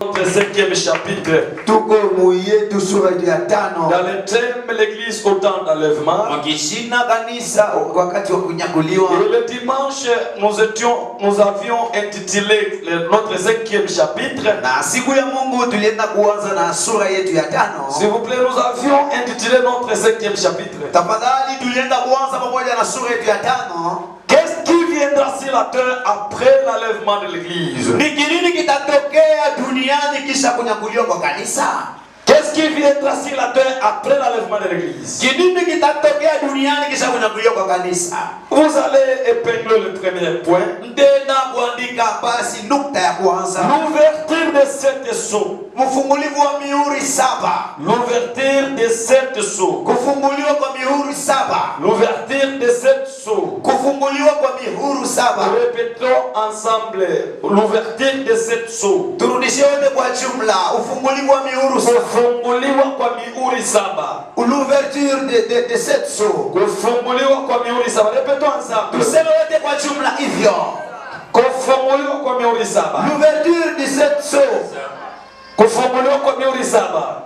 Notre 5e chapitre. Dans le thème l'église au temps d'enlèvement. Et le dimanche, nous avions intitulé notre 5e chapitre. S'il vous plaît, nous avions intitulé notre 5e chapitre. Qu'est-ce qui viendra sur la terre après l'enlèvement de l'église? Qu'est-ce qui viendra sur la terre après l'enlèvement de l'église? Vous allez épingler le premier point. L'ouverture de 7 sceaux. L'ouverture de 7 sceaux. L'ouverture de 7 sceaux. Répétons ensemble. L'ouverture de 7 sceaux. L'ouverture de 7 sceaux. Répétons ensemble. L'ouverture de 7 sceaux.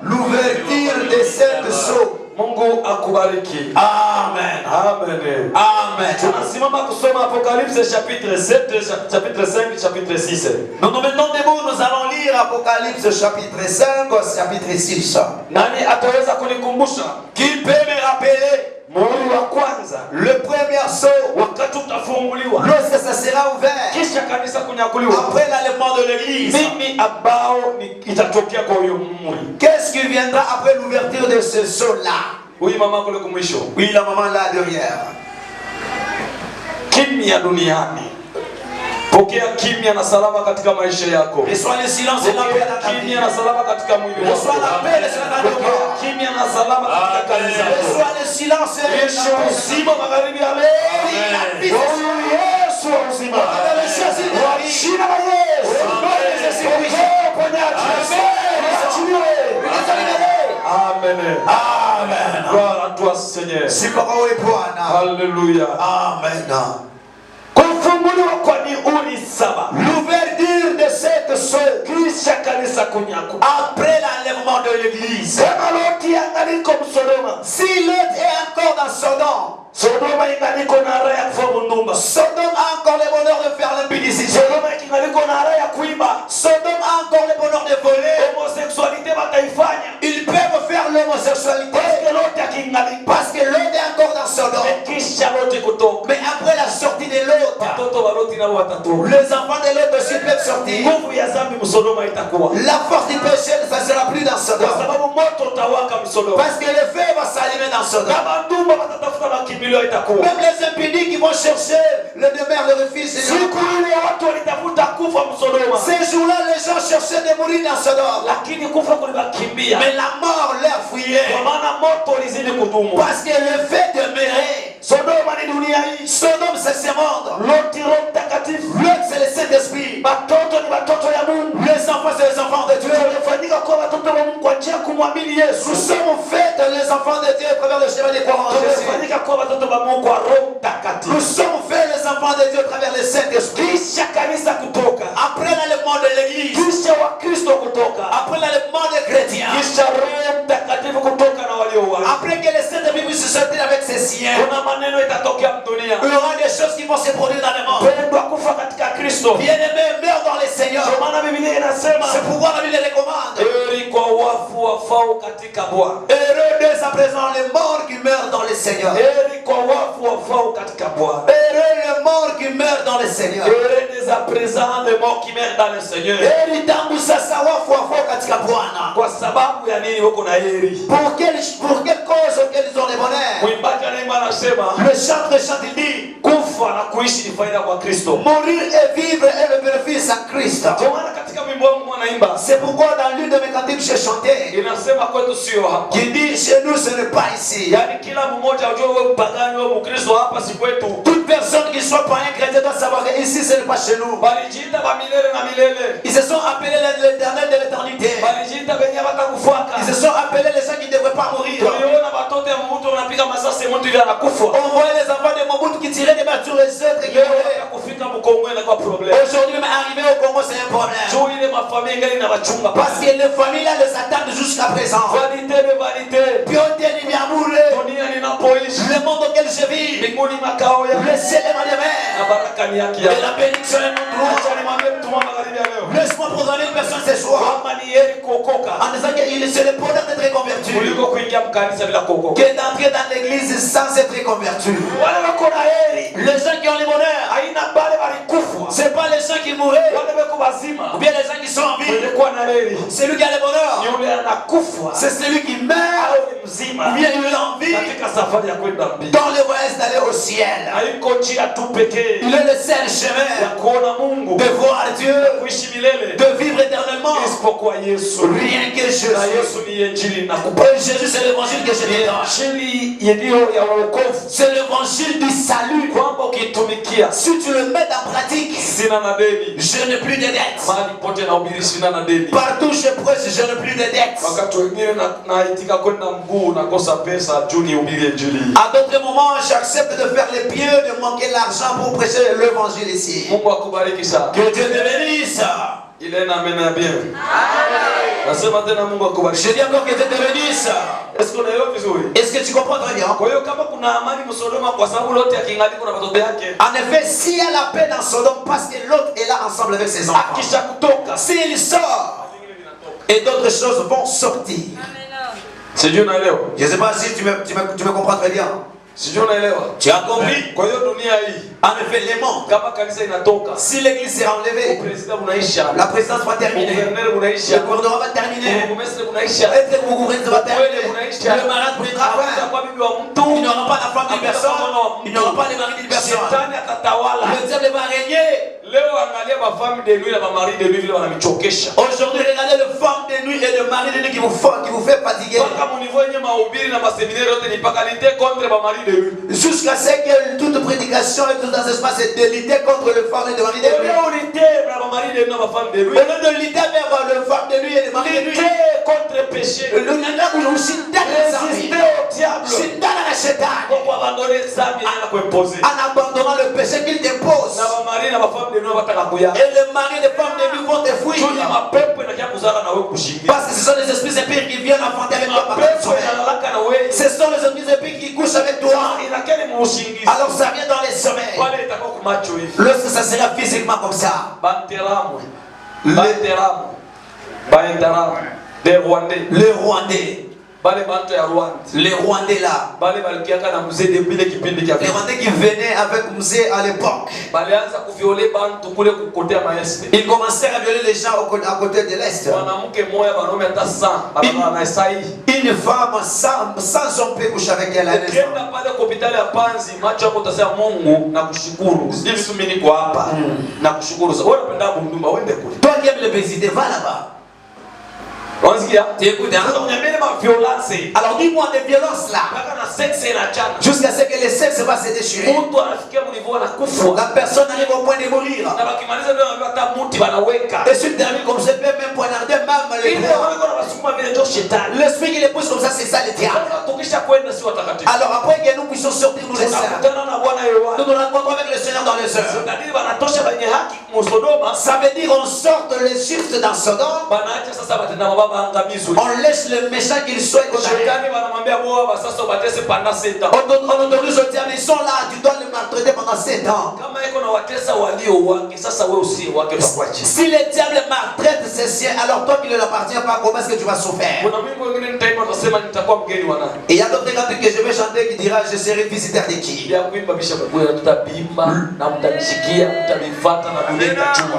L'ouverture de 7 sceaux. Mungu akubariki. Amen. Amen. Amen. Tunasimama kusoma Apocalypse chapitre 7, chapitre 5, chapitre 6. Nous nous mettons debout, nous allons lire Apocalypse chapitre 5, chapitre 6. Nani ataweza kunikumbusha? Qui peut me rappeler Muhuri wa kwanza, le premier sceau, wakati utafunguliwa, lorsque ça sera ouvert, kisha kanisa kunyakuliwa, après l'enlèvement de l'église, nini ambao itatokea kwa huyo muhuri? Qu'est-ce qui viendra après l'ouverture de ce sceau-là? Huyu mama kule kumwisho. Oui, la maman là derrière. Kimya duniani. Pokea kimya na salama katika maisha yako. Reçois le silence et la paix dans ta vie. Kimya na salama katika mwili wako. Reçois la paix et la paix. Kimya na salama katika kanisa lako. Reçois le silence et la paix. Uzima magharibi ya leo. Yesu wa uzima. Kwa jina la Yesu. Amen. Amen. Gloire à toi Seigneur. Alléluia. Amen. Kufunguliwa kwa mihuri 7. L'ouverture de 7 sceaux. Kisha kanisa kunyakuliwa. Après l'enlèvement de l'église. Kama Loti angaliko Sodoma. Si Lot est encore dans Sodome, Sodoma ingaliko na raha ya kufanya ndumba. Sodome a encore le bonheur de faire l'impudicité. Sodoma ingaliko na raha ya kuiba. Sodome a encore le bonheur de voler. Homosexualité bataifanya. Ils peuvent faire l'homosexualité. Parce que Lot est encore dans Sodome. Mais après la sortie de Lot, les enfants de Lot aussi peuvent sortir. La force du péché ne sera plus dans Sodome. Parce que le feu va s'allumer dans Sodome. Même les impudiques qui vont chercher le demeure, le refuge. Ces jours-là, les gens cherchaient de mourir dans Sodome. Mais la mort leur fuyait. Parce que le fait demeurer. Sodome c'est ce monde. Lot c'est le Saint-Esprit. Les enfants c'est les enfants de Dieu. Nous sommes faits les enfants de Dieu à travers le chemin des croix en Jésus. Nous sommes faits les enfants de Dieu à travers le Saint-Esprit. Après l'enlèvement de l'église, après l'enlèvement des chrétiens, après que les Saint-Esprit puissent sortir avec ses siens, il y aura des choses qui vont se produire dans le monde. Bien-aimés, meurent dans les Seigneurs. C'est pourquoi la Bible les commande. Heureux dès à présent les morts qui meurent dans les Seigneurs. Heureux les morts qui meurent dans les Seigneurs. Heureux dès à présent les morts qui meurent dans le Seigneur. Pour quelle cause qu'ils ont les bonheurs? Le chantre chante, il dit mourir et vivre est le bénéfice en Christ. C'est pourquoi dans l'une de mes cantiques j'ai chanté qui dit chez nous ce n'est pas ici. Toute personne qui soit pas un chrétien doit savoir que ici ce n'est pas chez nous. Ils se sont appelés l'éternel de l'éternité. Ils se sont appelés les gens qui ne devraient pas mourir. On voit les enfants de Mobutu qui tiraient des balles sur les autres. Aujourd'hui, même arrivé au Congo, c'est un problème. Parce que les familles là les attendent jusqu'à présent. Le monde auquel je vis, le ciel est ma demeure. Et la bénédiction est mon droit. Laisse-moi programmer une personne ce soir en disant qu'il est le bonheur d'être converti que d'entrer dans l'église sans être converti. Les gens qui ont le bonheur, ce n'est pas les gens qui mouraient ou bien les gens qui sont en vie. C'est lui qui a le bonheur. C'est celui qui meurt ou bien il est en vie dans le voyage d'aller au ciel. Il est le seul chemin de voir Dieu, de vivre éternellement. Rien que Jésus. Jésus, c'est l'évangile que je dis. C'est l'évangile du salut. Si tu le mets en pratique, je n'ai plus de dettes. Partout je prêche, je n'ai plus de dettes. À d'autres moments, j'accepte de faire les pieds, de manquer l'argent pour prêcher l'évangile ici. Que Dieu te bénisse. Il est amené bien. Je dis encore que Dieu te bénisse. Est-ce que tu comprends très bien? En effet, s'il y a la paix dans Sodome, parce que l'autre est là ensemble avec ses enfants, s'il sort, et d'autres choses vont sortir. Je ne sais pas si tu me comprends très bien. Tu as compris? En effet, les mondes, si l'église s'est enlevée, la présidence va terminer, le gouvernement va terminer, être gouvernement va terminer, le malade prendra fin, il n'y aura pas la femme d'une personne, il n'y aura pas les maris d'une personne, le diable va régner. Aujourd'hui, regardez les femmes de nuit et le mari de nuit qui vous fait fatiguer. Jusqu'à ce que toute prédication et tout dans ce espace est de lutter contre le femme et le mari de nuit. Au lieu de lutter vers le femme de nuit et le mari de nuit, contre le péché. En abandonnant le péché qu'il t'impose. Et le mari des femmes de nuit vont te fuir. Parce que ce sont les esprits épires qui viennent enfanter avec toi. Ce sont les esprits épires qui couchent avec toi. Alors ça vient dans les sommeils. Lorsque ça sera physiquement comme ça. Les Rwandais. Les Rwandais là. Les Rwandais qui venaient avec Mzee à l'époque. Ils commençaient à violer les gens à côté de l'Est. Une femme sans homme peut coucher avec elle. Toi qui aimes le baiser, va là-bas. Alors dis-moi des violences là. Jusqu'à ce que le sexe va se déchirer. La personne arrive au point de mourir. Et si tu termines comme ça, peut même poignarder même l'esprit qui les pousse comme ça, c'est ça le diable. Alors après que nous puissions sortir nous les saints, nous nous rencontrons avec le Seigneur dans les heures. Ça veut dire on sort les justes dans Sodome. On laisse le méchant qu'il soit condamné. On autorise au diable, ils sont là, tu dois le maltraiter pendant 7 ans. Si le diable maltraite ses siens, alors toi qui ne l'appartiens pas, comment est-ce que tu vas souffrir? Et il y a d'autres cantiques que je vais chanter qui dira je serai visiteur de qui?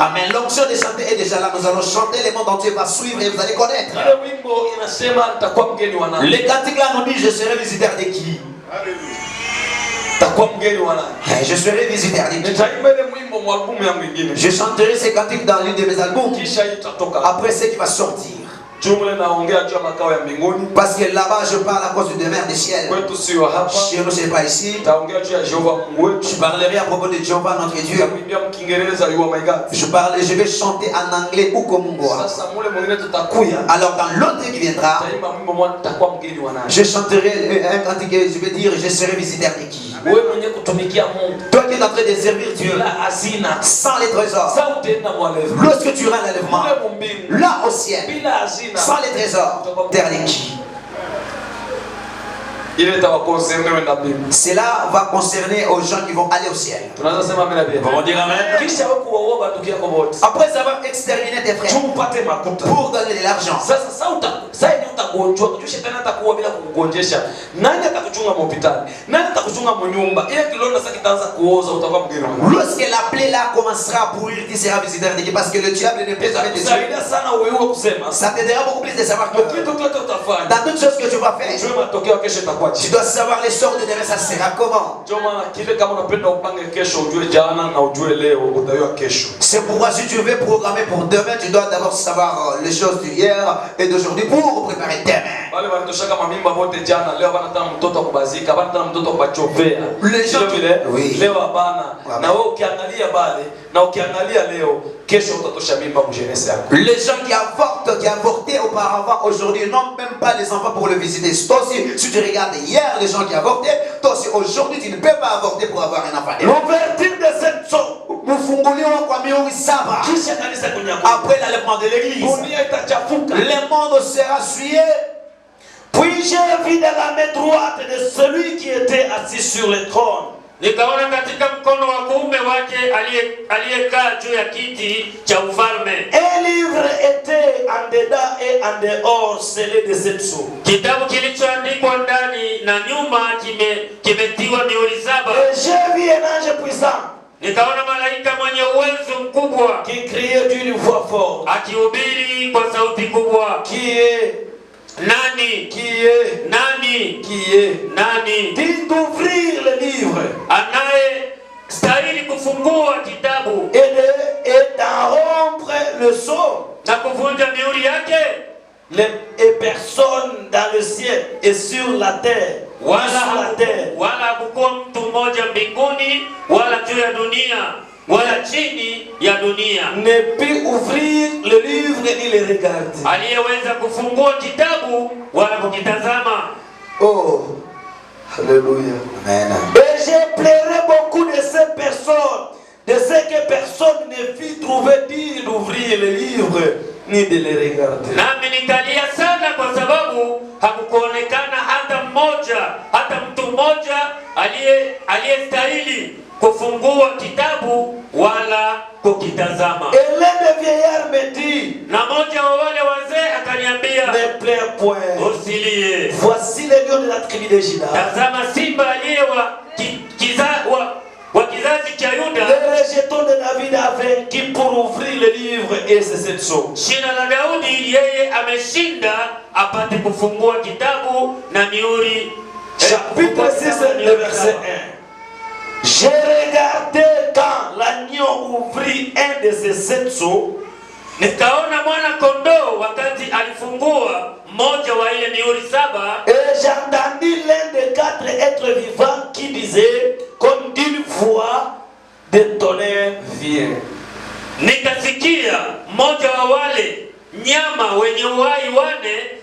Amen. L'onction de chanter est déjà là. Nous allons chanter, le monde entier va suivre et vous allez connaître. Les cantiques là nous disent je serai visiteur de qui? Je serai visiteur de qui? Je chanterai ces cantiques dans l'une de mes albums. Après ce qui va sortir. Parce que là-bas je parle à cause du demeure des ciels. Chez nous c'est pas ici. Je parlerai à propos de Jéhovah notre Dieu. Je vais chanter en anglais ou comme moi. Alors dans l'autre qui viendra, je chanterai un cantique, je vais dire je serai visiteur de qui? Toi qui es en train de servir Dieu sans les trésors. Lorsque tu rends l'enlèvement, là au ciel, sans les trésors, t'es allé qui? Cela va concerner aux gens qui vont aller au ciel. On dire amen. Après avoir exterminé tes frères pour donner de l'argent, lorsque la plaie là commencera à pourrir, tu seras visiteur de Dieu, parce que le diable ne peut jamais te tuer. Ça t'aidera beaucoup plus de savoir que dans toutes choses que tu vas faire, tu dois savoir les sorts de demain, ça sera comment. C'est pourquoi si tu veux programmer pour demain, tu dois d'abord savoir les choses d'hier et d'aujourd'hui pour préparer demain. Les gens qui... Oui. Les gens qui avortaient auparavant, aujourd'hui n'ont même pas les enfants pour le visiter. Toi aussi, si tu regardes hier les gens qui avortaient, toi aussi aujourd'hui tu ne peux pas avorter pour avoir un enfant. L'ouverture de cette chose, après l'enlèvement de l'église, le monde sera souillé. Puis j'ai vu dans la main droite de celui qui était assis sur le trône. Nikaona katika mkono wa kuume wake aliyekaa juu ya kiti cha ufalme. Un livre était en dedans et en dehors scellé de sept sceaux. Kitabu kilichoandikwa ndani na nyuma kimetiwa mihuri 7. Et j'ai vu un ange puissant. Nikaona malaika mwenye uwezo mkubwa qui criait d'une voix forte. Akihubiri kwa sauti kubwa. Qui est nani? Qui est nani? Qui est nani? Dit d'ouvrir le livre. Anaye stahili kufungua kitabu et d'en rompre le sceau. Na kuvunja mihuri yake. Et personne dans le ciel et sur la terre. Wala hakukuwa mtu mmoja mbinguni wala juu ya dunia wala chini ya dunia ne peut ouvrir le livre ni le regarder. Aliyeweza kufungua kitabu wala kukitazama. Oh, alléluia. Amen. Et j'ai pleuré beaucoup de ces personnes, de ce que personne ne fit trouver digne d'ouvrir le livre ni de le regarder. Nami nikalia sana kwa sababu hakukuonekana hata mtu mmoja aliyestahili kufungua kitabu wala kukitazama. Et l'un des vieillards me dit, na mmoja wa wale wazee akaniambia, ne pleure point. Usilie. Voici le lion de la tribu de Juda. Tazama simba aliye wa kizazi cha Yuda. Le rejeton de David a vaincu pour ouvrir le livre et c'est cette chose. Shina la Daudi yeye ameshinda apate kufungua kitabu na mihuri. Chapitre 6 le verset 1. J'ai regardé quand l'agneau ouvrit un de ces 7 sceaux. Nikaona mwana kondoo wakati alifungua mmoja wa ile mihuri 7. Et j'entendis l'un des 4 êtres vivants qui disait comme d'une voix de tonnerre vient. Nikasikia mmoja wa wale nyama wenye uhai 4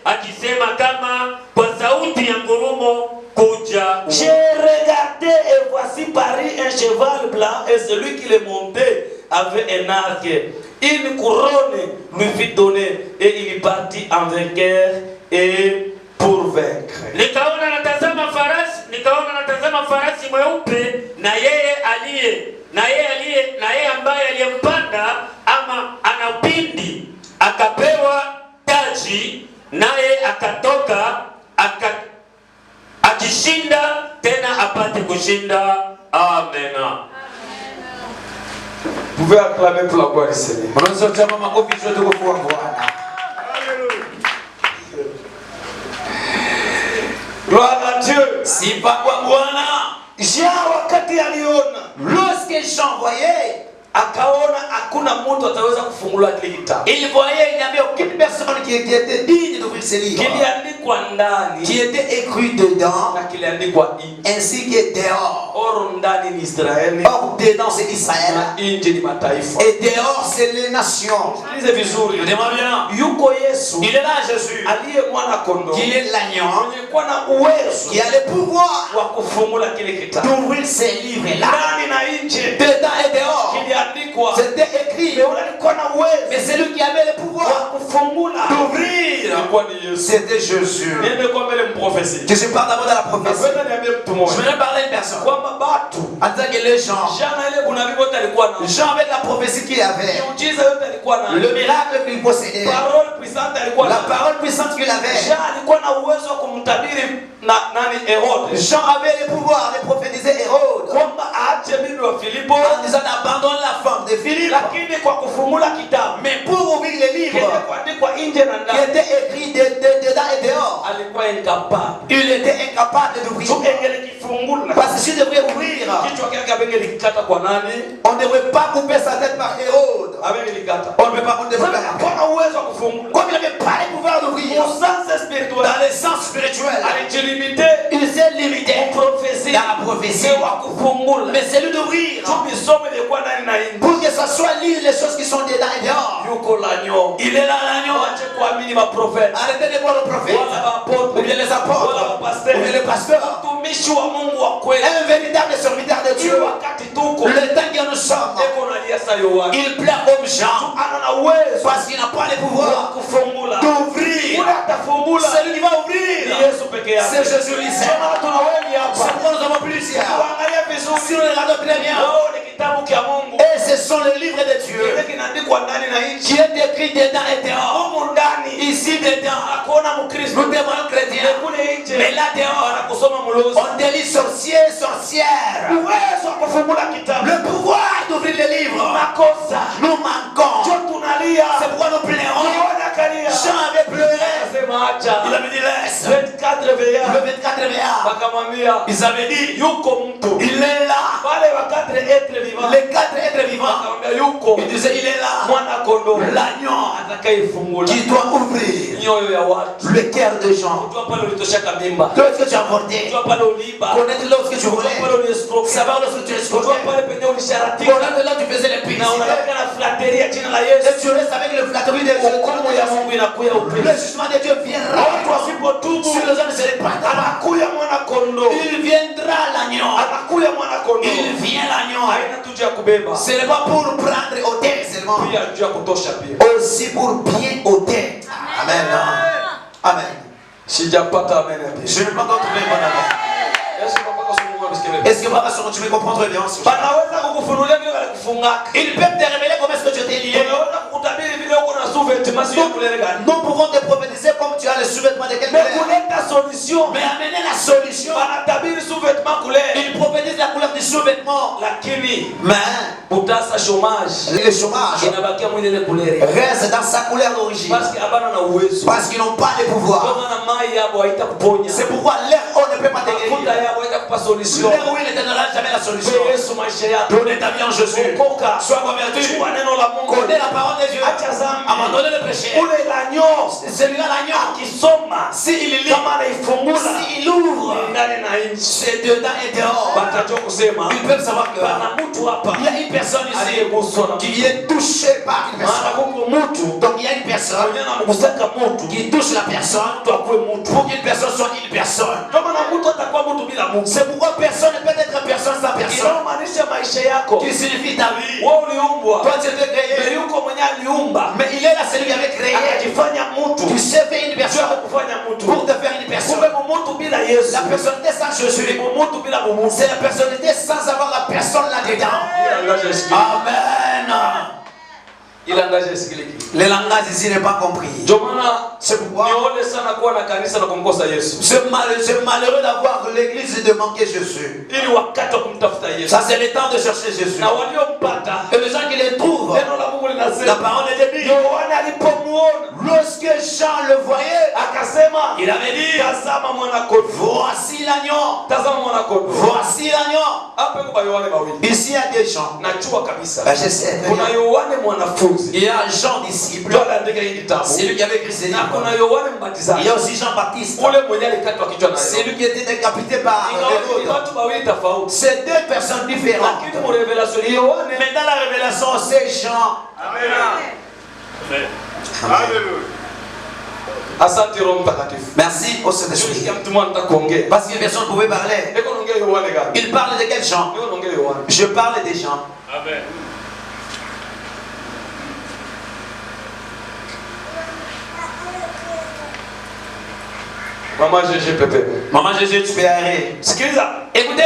akisema kama kwa sauti ya ngurumo kuja. J'ai regardé et voici parut un cheval blanc et celui qui le montait avait un arc. Une couronne lui fut donnée et il partit en vainqueur et pour vaincre. Nikaona natazama farasi mweupe na yeye ambaye aliyempanda ama anapindi akapewa taji, naye akatoka akishinda tena apate kushinda. Amen. Vous pouvez acclamer pour la gloire du Seigneur. Gloire à Dieu. Si papa Bwana, Jean wakati aliona, lorsque Jean voyait, akaona hakuna mtu ataweza kufungua kile kitabu. Il voyait, il n'y avait aucune personne qui était digne d'ouvrir ce livre, Kiliandikwa ndani qui était écrit dedans, na kiliandikwa nje. ainsi que dehors. Oro ndani ni Israeli Or, dedans c'est Israël, na nje ni mataifa. et dehors c'est les nations. Sikilize vizuri. Écoutez-moi bien. Yuko Yesu Il est là, Jésus, aliye mwana kondoo qui est l'agneau, mwenye kuwa na uwezo qui a le pouvoir wa kufungula kile kitabu. d'ouvrir ces livres-là. Ndani na nje Dedans et dehors, kiliandikwa. c'était écrit. Yule alikuwa na uwezo Mais c'est lui qui avait le wa pouvoir kufungula d'ouvrir. ilikuwa ni Yesu. C'était Jésus. Niende kwa mbele mprofesi. Que je parle d'abord de la prophétie. Napenda niambie mtu Je mmoja vais parler à une personne. kwamba batu En disant que les gens, jana ile bunabii wote alikuwa na Jean avec la prophétie qu'il avait, miujiza yote alikuwa na le miracle qu'il possédait, parole puissante alikuwa la na parole puissante qu'il avait, Jean alikuwa na uwezo wa kumtabiri na nani Herode Jean avait le pouvoir de prophétiser Hérode kwamba aache bibi wa Filipo, en disant d'abandonner la femme de Philippe. lakini kwa kufungula kitabu Mais pour ouvrir les kile livres kuandikwa nje na qui ndani étaient écrits dedans et dehors, alikuwa incapable. il était incapable d'ouvrir. So engele kifungula Parce que s'il devrait ouvrir, kichwa kyake abengelikata kwa nani? on ne devrait pas couper sa tête par Hérode. Abengelikata. On ne devrait pas. Hakuna uwezo wa kufungula. Comme il n'avait pas le pouvoir d'ouvrir, Au sens spirituel dans le sens spirituel, alijilimite il s'est limité prophétie dans la prophétie. wa kufungula. Mais c'est lui d'ouvrir Tumisome ilikuwa ndani na nje. pour que ça soit lire les choses qui sont dedans et dehors. Yuko lanyo. Il est là, l'agneau. Wache kuamini maprofeti. Arrêtez de voir le prophète, Wala maapôtre. ou bien les apôtres, Wala ou mapasteri. bien les pasteurs. Mtumishi wa Mungu wa kweli. Un véritable serviteur de Hii Dieu. wakati tuko Le temps que nous sommes, eko nalia sa Yohana. il plaît comme Jean Ana na uwezo parce qu'il n'a pas le wa pouvoir kufungula. d'ouvrir. Ule atafungula Celui qui va ni ouvrir, Yesu peke yake. c'est Jésus lui seul. Sema tuna wengi C'est hapa. pourquoi nous avons plusieurs. Tuangalie Si vizuri. nous regardons très bien, Wao ni kitabu kia Mungu. et ce sont les livres de Dieu Kile kinaandikwa ndani na qui nje. est écrit dedans et dehors. Humu ndani Ici dedans, akuona Mkristo. nous témoignons chrétiens. Kule nje Mais là dehors, anakusoma mlozi. on délit sorciers, sorcières. Uwezo wa kufungula kitabu. Le pouvoir d'ouvrir les livres. Makosa. Nous manquons. Jo tunalia. C'est pourquoi nous pleurons. Tunaona kalia. Jean avait pleuré. Sema acha. Il avait dit laisse. 24 Le veya. 24 veillard. Wakamwambia Ils avaient dit, yuko mtu. il est là. Wale wa 4 êtres vivants. Les 4 êtres vivants. Wakamwambia yuko Il disait, il est là. mwana kondoo L'agneau atakayefungula qui doit ouvrir mioyo ya watu. le cœur des gens. Unajua pale ulitoshaka mimba. Lorsque tu as avorté, Unajua pale uliiba. connaître lorsque tu Unajua voulais, pale uliestroke. savoir lorsque tu es Unajua escroqué, pale penye ulisharatika. connaître là tu faisais les Na publicités. unalaka na flatterie ya jina la Et Yesu. tu restes avec le flatterie de Hukumu ya Mungu inakuya Le upesi. jugement de Dieu viendra. Watu wasipotubu Si les hommes ne se répandent pas, anakuya mwana kondoo. il viendra l'agneau. Anakuya mwana kondoo. Il vient l'agneau. Haina tu juu ya kubeba. Ce n'est pas pour prendre au tête seulement, Pia juu ya kutosha pia. aussi pour bien ôter. Amen. Amen. Sijapata amen ya pia. Je n'ai pas encore trouvé mon amen. Yesu mpaka somo kwa msikilize. Est-ce que papa, tu me comprends bien? Banaweza kukufunulia vile walikufungaka. Ils peuvent te révéler comment est-ce que tu étais lié. Wanaweza kukutabiri vile uko na sous-vêtements sio kulele gani. Nous pouvons te prophétiser comme tu as le sous-vêtement de quelqu'un. Mais kuleta solution. Mais amener la solution. Wanatabiri sous-vêtements kulele. Ils prophétisent la couleur du sous-vêtement. Lakini Mais utasa chômage. le chômage Inabakia mwile kulele. reste dans sa couleur d'origine. Parce que abana na uwezo. Parce qu'ils n'ont pas de pouvoir. Kama na mai yabo haitakuponya. C'est pourquoi l'air eau ne peut pas te Mafuta guérir. yabo haitakupa solution. L'air où il ne te donnera jamais la solution. Wewe Yesu maisha yako. Donne ta vie en Jésus. Okoka. Sois converti. Chukua neno la Mungu. Connais la parole de Dieu. Acha zambi. Abandonne le péché. Ule lanyo. Celui-là, l'agneau, Akisoma. s'il lit, Kama anaifungula. s'il ouvre, Ndani na nje. c'est dedans et dehors. Batajua kusema. Ils peuvent savoir que Bana mtu hapa. il y a une personne ici Aliyeguswa na qui est touchée par une maana personne. kuko mtu. Donc il y a une personne Mwenye anamgusaka mtu. qui touche la personne Mtu akuwe mtu. pour qu'une personne soit une personne. Kama na mtu atakuwa mtu bila Mungu. C'est pourquoi personne ne peut être personne sans personne. Inamaanisha maisha yako. Qui signifie ta vie. Wewe uliumbwa. Toi tu étais créé. Mais yuko mwenye aliumba. Mais il est là celui qui avait créé. Akajifanya mtu. Tu sais faire une Sio personne kufanya mtu. pour te faire une personne. Kumbe mtu bila Yesu. La personnalité sans Jésus. Ni mtu bila Mungu. C'est la personnalité sans avoir la personne là-dedans. Amen. Ila ngaje sikiliki. Le langage ici n'est pas compris. Ndio maana C'est pourquoi nione sana kuwa na kanisa na kumkosa Yesu. c'est malheureux d'avoir l'église et de manquer Jésus. Ili wakati wa kumtafuta Yesu. Ça c'est le temps de chercher Jésus. Na waliompata. Et les gens qui les trouvent, Neno la Mungu la linasema. parole de Dieu dit, Yohana alipomuona lorsque Jean le voyait, akasema Il avait dit, tazama mwana kondoo, voici l'agneau. tazama mwana kondoo. Voici l'agneau. Hapa kwa Yohane mawili. Ici il y a des gens. Najua kabisa. Ben, je sais. Kuna Yohane mwanafunzi. Il y a Jean disciple. Ndio aliandika hii kitabu. C'est lui qui avait écrit ces Na livres. kuna Yohane mbatizaji. Il y a aussi Jean Baptiste. Ule mwenye alikatwa kichwa na C'est lui qui était décapité par Ni Hérode. watu wawili tofauti. C'est deux personnes différentes. Lakini mu revelation ya Yohane, Mais dans la révélation, c'est Jean. Amen. Amen. Alléluia. asante Roho Mtakatifu. Merci au Saint-Esprit. Sikia mtu mmoja anataka kuongea. Parce qu'une personne pouvait parler. Eko naongea Yohane gani? Il parle de quel Jean? Eko naongea Yohane. Je parle des gens. Amen. Mama Jésus Pepe. Maman Jésus, tu peux arrêter. Sikiliza. Écoutez.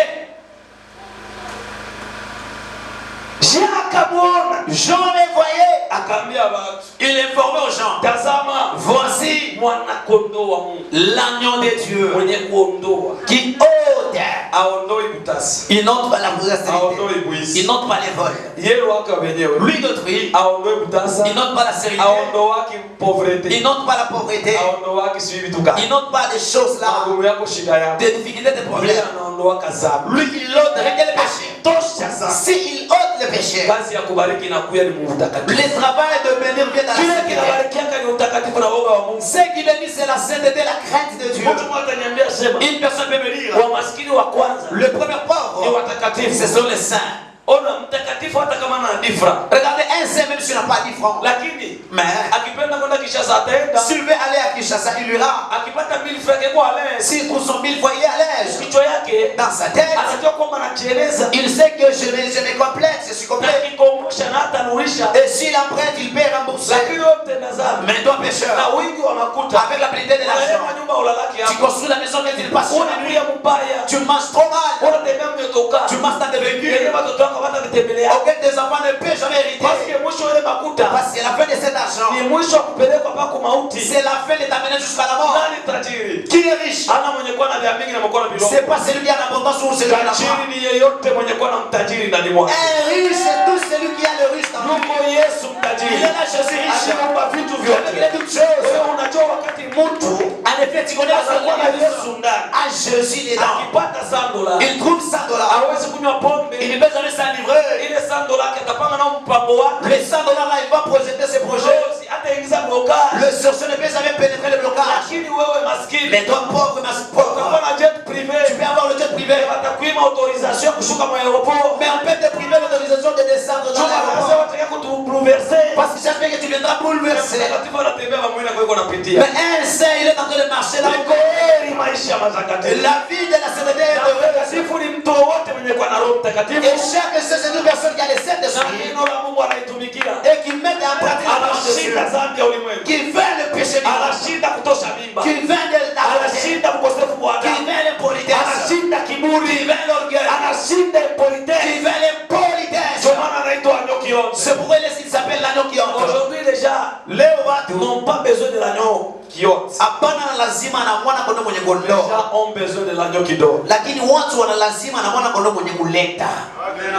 Jean les voyait. Akaambia watu, Il informait aux gens. tazama Voici mwana kondoo wa Mungu l'agneau de Dieu mwenye kuondoa. qui ôte. Aondoi butasi. Il n'entre pas la postérité. Aondoi bwisi. Il n'entre pas les vols. Yeye waka wenyewe. Lui d'autrui. Aondoi butasa. Il n'entre pas la sérénité. Aondoa ki pauvreté. Il n'entre pas la pauvreté. Aondoa ki suivi tuka. Il n'entre pas des choses là. Mungu yako shida yako. Des difficultés, des Yeye problèmes. anaondoa kazabu. Lui, il ôte le péché. Tosha sana. S'il ôte le péché, Kazi ya kubariki inakuya ni mtakatifu. le travail de bénir vient dans la Kile sainteté. kinabarikiaka ni utakatifu na woga wa Mungu. Ce qui bénit, c'est la sainteté, la crainte de Dieu. Mtu mmoja ataniambia sema, Une personne peut me dire, wa maskini wa kwanza le premier ni pauvre, watakatifu. ce sont les saints. Ona mtakatifu hata kama ana difra. Regardez, un saint, même s'il n'a pas 10 francs, Lakini mais akipenda kwenda Kinshasa ataenda. s'il veut aller à Kinshasa, il ira. Akipata 1000 francs kwa leo. S'il trouve son 1000 foyers à l'aise, Kichwa yake dans sa tête, anajua kwamba anajieleza. il sait que je me complète, je suis Na complet. kikumbusha na hata nurisha. Et s'il emprunte, il peut rembourser. Lakini wewe mtenda dhambi. Mais toi, pécheur, Na wingi wa makuta. avec la plénitude de l'argent, Unaenda nyumba ulalaki tu hapo. construis la maison que tu passes. Unakuya mbaya. Tu manges trop mal. Unatembea mnyotoka. Tu manges dans des véhicules. Yeye watoto wako watakutembelea. Aucun de tes enfants ne peut jamais hériter. Parce que mwisho ile makuta Parce que la fin de cet argent, ni mwisho wa kupelekwa mpaka mauti. c'est la fin de t'amener jusqu'à la mort. Nani tajiri? Qui est riche? Ana mwenye kuwa na vya mingi na mkono bilongo. C'est pas celui qui a l'abondance ou celui qui a la Tajiri foi. ni yeyote mwenye kuwa na mtajiri ndani mwake. Un riche, c'est tout celui qui a le riche dans lui. Yuko Yesu Il mtajiri. est là, Jésus riche. Aliumba vitu Il vyote. est toutes choses. Wewe unajua wakati mtu En effet, tu connais la anakuwa na Yesu seconde. ndani. À Jésus dedans. Akipata $100, Il trouve $100. hawezi kunywa Il pombe. ne peut jamais s'enivrer. Ile $100 atapanga nao mpango wake. Les $100 là, il va projeter ses projets. Rozi hataingiza blocage. Le sorcier ne peut jamais pénétrer le blocage. Lakini wewe maskini Mais toi, pauvre, ma utakuwa pauvre, na jet tu privé. peux avoir le jet privé. Watakuima autorisation kushuka mwa aeroport. Mais on peut te priver l'autorisation de descendre dans Chuma l'aéroport. wanasema wataka kutubouleverser. Parce que chaque fois que tu viendras bouleverser. Mtakatifu anatembea mamwina kwa hiyo anapitia. Mais un saint, il est en train de marcher là. Heri maisha matakatifu. La vie de la sainteté est de Mtakatifu ni mtu wowote mwenye kuwa na Roho Mtakatifu. Et chaque saint, c'est une personne qui a les sept Na esprits neno la Mungu anaitumikia. et qui met en pratique la parole de Dieu. Anashinda dhambi ya ulimwengu. Qui fait le péché du monde. Anashinda kutosha mimba. Qui vient de la Anashinda ukosefu wa Qui adabu. vient l'impolitesse. Anashinda Qui kiburi. vient l'orgueil. Anashinda Qui impolitesse. vient l'impolitesse. Ndio maana anaitwa nyoki yote. C'est pourquoi il s'appelle l'agneau qui entre. Aujourd'hui déjà, Leo watu n'ont pas besoin de l'agneau qui ôte. hapana na lazima na mwana kondoo mwenye Les kondoo. gens ont besoin de l'agneau qui dort. Lakini watu wana lazima na mwana kondoo mwenye kuleta. Amen.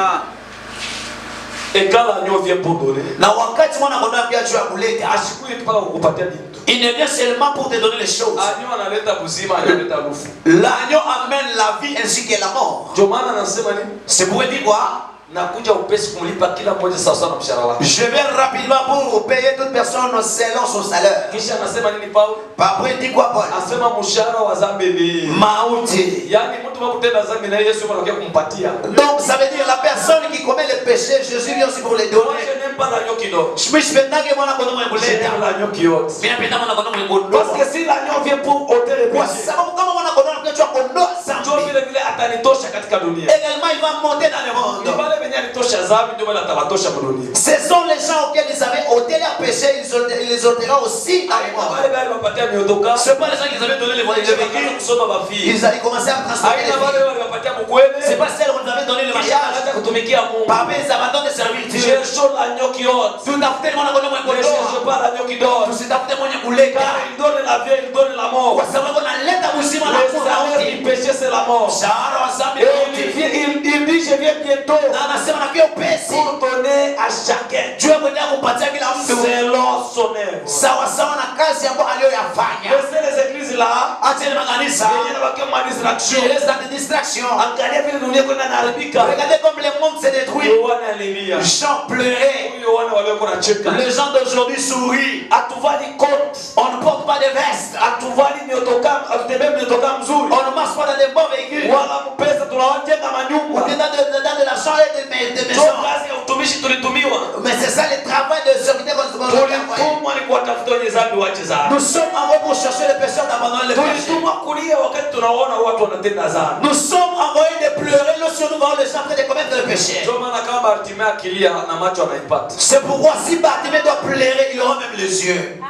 Et quand l'agneau vient pour donner, Na wakati mwana kondoo pia juu ya kuleta, ashikui mpaka kukupatia vitu. il ne vient seulement pour te donner les choses. Agneau analeta uzima, analeta nguvu. L'agneau amène la vie ainsi que la mort. Ndio maana anasema nini? C'est pour dire quoi? Nakuja upesi kumlipa kila mmoja sawa sawa na mshahara wake. Je vais rapidement pour payer toute personne selon son salaire. Kisha anasema nini Paulo? Après, il dit quoi, Paul? Anasema mshahara wa dhambi ni Mauti. yaani mtu mkutenda dhambi na Yesu anakuja kumpatia. Donc, ça veut dire la personne qui commet le péché, Jésus vient aussi pour les Moi donner. je n'aime pas l'agneau qui dort. Je sipenda mwana kondoo mwenye kuleta. J'aime l'agneau qui ôte. Mimi napenda mwana kondoo mwenye kondoo. Parce que si l'agneau vient pour ôter les Kwa péchés, sababu kama mwana kondoo anakuja kuondoa ndio dhambi, vile vile atanitosha katika dunia. également il va monter dans le Ni monde. wale wenye alitosha dhambi ndio wale atabatosha dunia. Ce sont les gens auxquels ils avaient ôté leur péché, ils les ôteront aussi dans le monde. Wale wale wapatia miotoka. Ce sont pas les gens qui avaient donné les Wale véhicules. wakaanza kusoma mafii. Ils allaient commencer à transporter les Aina wale filles. wale wapatia mkwele. C'est pas celles qu'on avait donné le Kisha mariage. anaanza kutumikia Mungu. Parmi ils abandonnent de servir Dieu. Cherchons l'agneau qui ôte. Tutafute mwana kondoo mwenye Ne cherche kondoo. pas l'agneau qui dort. Tusitafute mwenye kuleta. Car il donne la vie, il donne la mort. Kwa sababu analeta uzima na Le kufa salaire du mauti. péché c'est la mort. Mshahara wa dhambi Et ni mauti. il dit je viens bientôt Na anasema nakuja upesi. pour donner à chacun Dieu mwenyewe kumpatia kila mtu selon son œuvre. sawa sawa na kazi ambayo aliyoyafanya. Laissez les églises là, Atiel Manganisa, il y a pas de distraction. il reste dans des distractions. Angalia vile dunia kwenda naharibika. Regardez comme le monde s'est détruit. Yohana alilia. Jean pleurait. Yohana walikuwa wanacheka. Les gens d'aujourd'hui sourient. Atuvali coat. On ne porte pas de veste. Atuvali miotoka, atutembee miotoka mzuri. On ne marche pas dans des bons véhicules. Wala mpesa tunawajenga On manyumba. est dans de l'argent et des Ndio maisons. kazi ya utumishi tulitumiwa. Mais c'est ça le travail de serviteur qu'on se doit faire. Tulitumwa ni kuwatafuta wenye dhambi wache dhambi. Nous sommes envoyés pour chercher les pécheurs d'abandonner le péché. Tulitumwa kulia wakati tunaona watu wanatenda dhambi. Nous sommes envoyés de pleurer lorsque nous voyons les gens en train de commettre le péché. Ndio maana kama Bartimeo akilia na macho anaipata. C'est pourquoi si Bartimée doit pleurer, il aura même les yeux.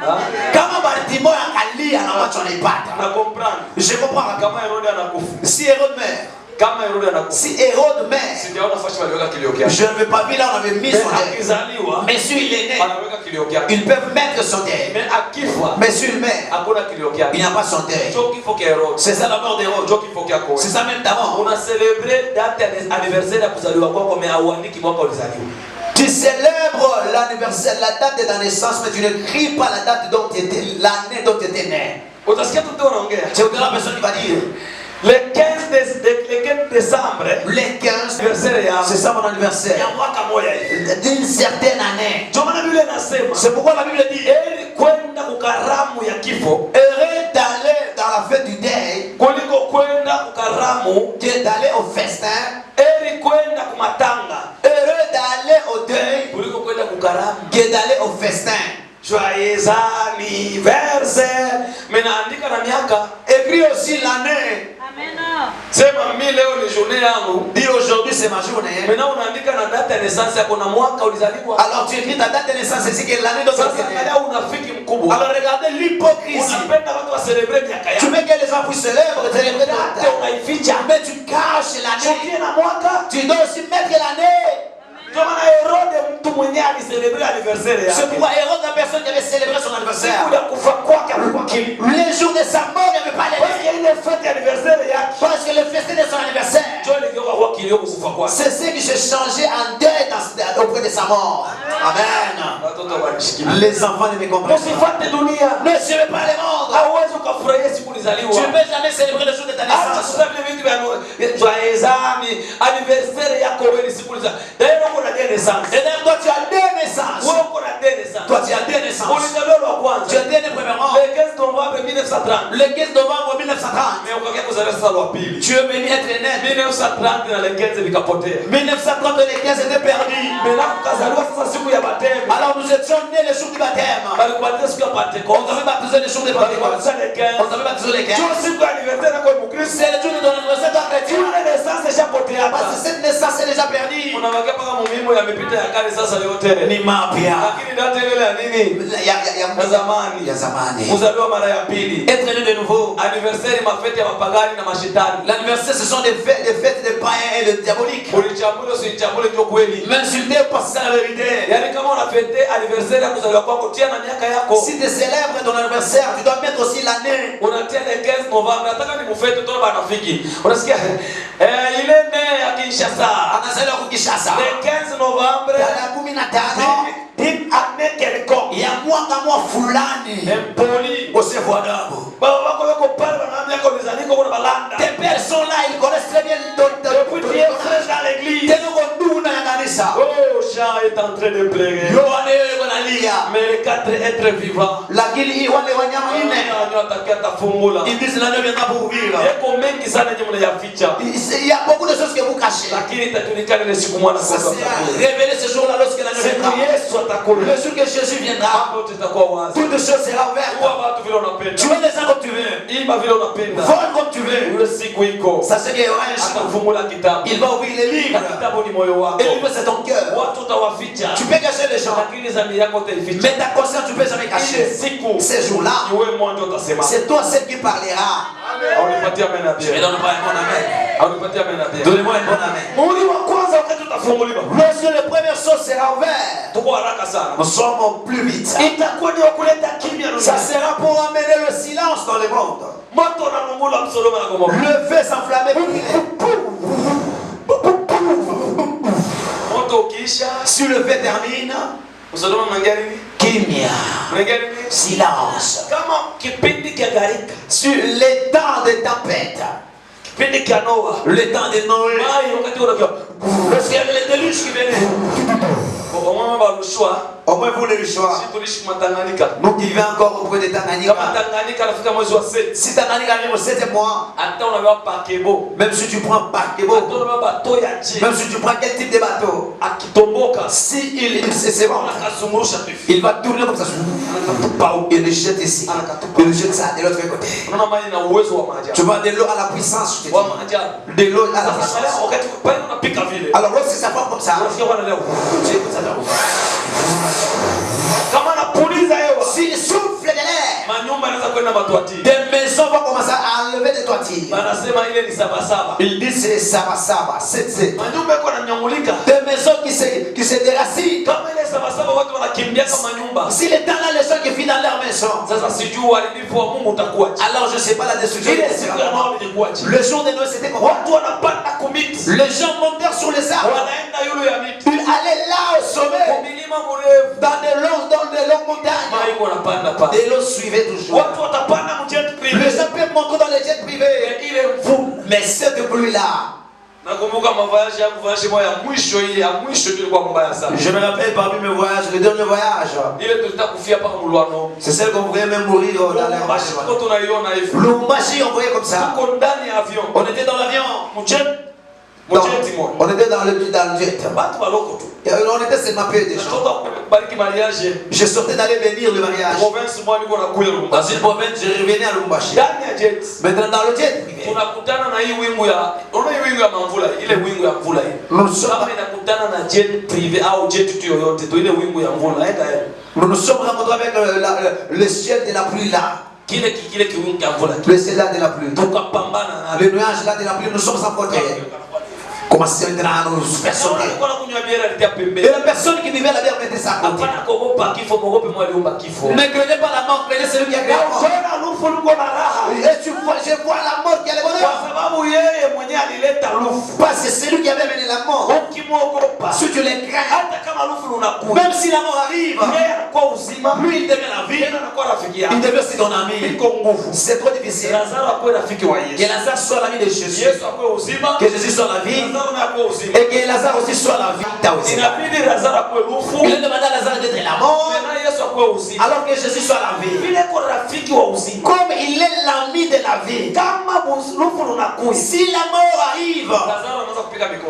Quand Bartimée a lié à la match, on n'est pas. Na comprendre. Je comprends. Kama Herode anakufa. Si Hérode meurt, Kama Herode anakufa. si Hérode meurt, Sijaona fashi waliweka kilio kyake. je ne veux pas vivre là, on avait mis son deuil. Akizaliwa Mais si il est né, anaweka kilio kyake. ils peuvent mettre son deuil. Mais akifa Mais si il meurt, hakuna kilio kyake. il n'a pas son deuil. Ndio kifo kia Herode. C'est ça la mort d'Hérode. Ndio kifo kyako. C'est ça même ta mort. Una celebrate date ya anniversaire ya kuzaliwa kwako mais hauandiki mwaka ulizaliwa. Tu célèbres l'anniversaire, la date de ta naissance, mais tu ne cries pas la date dont tu étais, l'année dont tu étais né. Utasikia tu wanaongea. C'est la personne qui va dire. Le 15 décembre, Les 15, anniversaire ya c'est ça mon anniversaire. ya mwaka moja hivi. D'une certaine année. Ndio maana Biblia inasema, C'est pourquoi la Bible dit heri kwenda kukaramu ya kifo heureux d'aller dans la fête du deuil kuliko kwenda kukaramu, que d'aller au festin, heri kwenda kumatanga heureux d'aller au deuil kuliko kwenda kukaramu. que d'aller au festin. Joyeux anniversaire. Menaandika na miaka. Écris aussi l'année. Sema mimi leo ni journée yangu. Dis aujourd'hui c'est ma journée. Maintenant unaandika na date ya naissance yako na mwaka ulizaliwa. Alors tu écris ta date de naissance ainsi que l'année dont tu Sasa es né. angalia unafiki mkubwa. Alors regardez l'hypocrisie. Unapenda watu wa celebrate miaka Tu yako. veux que les gens puissent célébrer, célébrer ta Date date. unaificha. Mais tu caches l'année. Chokie na mwaka. Tu dois aussi mettre l'année. Ndio maana Herode mtu mwenyewe alicelebrate anniversaire yake. C'est pourquoi Hérode, la personne qui avait célébré son anniversaire, Siku ya kufa kwake alikuwa kili. le jour de sa mort, il n'y avait pas les Parce que ile fête ya anniversaire yake. parce que le festin de son anniversaire, Ndio ilikuwa kwa kilio kufa kwake. c'est ce qui s'est changé en deuil auprès de sa mort. Amen. Watoto wanishikilia. Les enfants ne me comprennent pas. Usifuate dunia. Ne suivez pas les mondes. Hauwezi ukafurahia siku ulizaliwa. Tu ne peux jamais célébrer le jour de ta Acha naissance. sasa vile vitu vya joyeux anniversaire yako wewe ni siku ulizaliwa. Leo uko na naissance. Et d'ailleurs, toi, tu as deux naissances. Wewe uko na naissance. Toi, tu as deux naissances. Ulizaliwa wa Tu kwanza. as né premièrement Le 15 novembre 1930. le 15 novembre 1930. Mais ukakia kuzaliwa sasa wa pili. Tu es venu être né. 1930 na le 15 vikapotea. 1930, les 15 étaient perdus. Maintenant ukazaliwa sasa siku ya bateme. Alors nous étions nés le jour du baptême. Balikupatia siku ya On Pentecoste. t'avait baptisé le jour de Pentecôte. Balikupatia le 15. On t'avait baptisé le 15. Sio siku ya anniversaire yako Mkristo. C'est le jour de ton anniversaire, toi chrétien. Ile naissance ishapotea hapa. Parce que cette naissance est déjà perdue. Unawakia paka muhimu yamepita ya kale sasa yote. Ni mapya. Lakini data ile ya nini? Ya zamani. Ya zamani. Kuzaliwa mara ya pili. Être né de nouveau. Anniversaire mafete ya mapagani na mashetani. L'anniversaire, ce sont des fêtes de païens et de diaboliques. Ulichambule usichambule ndio kweli. M'insulter parce que c'est la vérité. Yaani kama unafete anniversaire ya kuzaliwa kwako tia na miaka yako. Si tu célèbres ton anniversaire, tu dois mettre aussi l'année. Unatia le 15 November. Nataka ni mufete tu bana rafiki. Unasikia? Ile ne ya Kinshasa. Anazaliwa kwa Kinshasa. Le 15 November. Tarehe 15 Din ane quelconque. ya mwaka fulani. Empoli. Ukosefu wa adabu. Baba wako yuko pale wanaambia kwa nizalika kuna balanda. Tes pères sont là, ils connaissent très bien Depuis tu es frère dans l'église. Oh, Jean est en train de pleurer. Mais les 4 êtres vivants. Ils disent l'année viendra pour vivre. Il y a beaucoup de choses que vous cachez. Ça sera révélé ce jour-là lorsque l'année viendra. Le jour que Jésus viendra, toute chose sera ouverte. Tu veux les gens comme tu veux. Vole comme tu veux. Ça c'est qu'il y aura un jour. Il va ouvrir les livres. Et lui, c'est ton cœur. Tu peux cacher les gens. Mais ta conscience, tu ne peux jamais cacher. Ces jours-là, c'est toi celle qui parlera. Et donne-moi un bon amen. Donnez-moi un bon amen. Lorsque le premier chose sera ouvert, nous sommes plus vite. Ça sera pour amener le silence dans le monde. Le feu s'enflammer. Si le feu termine, qui Kimia. Silence. Kama kipindi kia garika. Sur les temps de tempête. Kipindi kia Noa. Le temps de Noé. Mai wakati unakia. Parce qu'il y avait les déluges qui venaient. Bon, au moins on va le choix. Au moins vous le choix. Si tulishi Tanganyika. Nous qui vivons encore auprès de Tanganyika. Kama Tanganyika nafika mwezi wa 7. Si Tanganyika arrive au 7e mois. Hata unabeba pakebo. Même si tu prends Pakebo. Hata unabeba bateau ya nje. Même si tu prends quel type de bateau. Akitomboka. Si c'est bon. Akazungurusha tu. Il va tourner comme ça. Il le jette ici. Il le jette ça de l'autre côté. Unaona maji na uwezo wa maajabu. Tu vois de l'eau à la puissance. Wa maajabu. De l'eau à la Sasa puissance. wakati pale unapika vile. Alors lorsque ça part comme ça. Unasikia bwana leo. Kama anapuliza hewa. S'il souffle de l'air. Manyumba yanaweza kwenda matwati. Des maisons vont commencer à enlever des toitures. Banasema ile ni saba. Il dit c'est saba. C'est. Manyumba yako yananyangulika. Des maisons qui se déracinent. Kama ile saba watu wanakimbia kama nyumba. Si les temps là les gens qui vivent dans leur maison. Sasa sijui uharibifu wa Mungu utakuwaje. Alors je sais pas la destruction. Ile siku ya Noa ilikuwaje. Le jour de Noé c'était comment? Watu wanapanda kumiti. Les gens montèrent sur les arbres. Wanaenda yule ya miti. Ils allaient là au sommet. Milima mrefu. Dans de longues montagnes. Maiko wanapanda pa. Et l'eau suivait toujours. Watu watapanda mjet privé. Les gens peuvent monter dans les jets privés. Ile mvua. Mais cette pluie-là. Nakumbuka mavazi yangu moja ya mwisho ile ya mwisho ilikuwa mbaya sana. Je me rappelle parmi mes voyages, le dernier voyage. Ile tutakufia paka mulwano. C'est celle qu'on voyait même mourir dans l'air. Bashiko tunaiona hivi. Lumbashi on voyait comme ça. Tuko ndani ya avion. On était dans l'avion. Mjet. On était dans le jet. Watu waloko tu. Et on était seulement peu de gens. Natoka kubariki mariage. Je sortais d'aller bénir le mariage. Province moi niko nakuya Dans Lubumbashi. une province, je revenais à Lumbashi. Ndani ya jet. Maintenant dans le jet privé. Tunakutana na hii wingu ya unaona hii wingu ya mvula, ile wingu ya mvula hii. Kama inakutana na jet privé au jet tu yoyote, tu ile wingu ya mvula enda hiyo. Nous nous sommes rencontrés avec le ciel de la pluie là. Kile kiwingu ya mvula. Le ciel là de la pluie. Tukapambana na Le nuage là de la pluie, nous sommes rencontrés. Commencez maintenant à nous faire sonner. Et la personne qui vivait la bière mettait ça à côté. Ne craignez pas la mort, craignez celui qui a créé la mort. Et tu vois, je vois la mort qui a le bonheur. Parce que c'est lui qui avait mené la mort. Si tu les crains, même si la mort arrive, lui il devient la vie. Il devient aussi ton ami. C'est trop difficile. Que Lazare soit l'ami de Jésus. Que Jésus soit la vie. Et que Lazare aussi soit la vie. Il a demandé à Lazare d'être la mort. Alors que Jésus soit la vie. Comme il est l'ami de la vie. Si la mort arrive,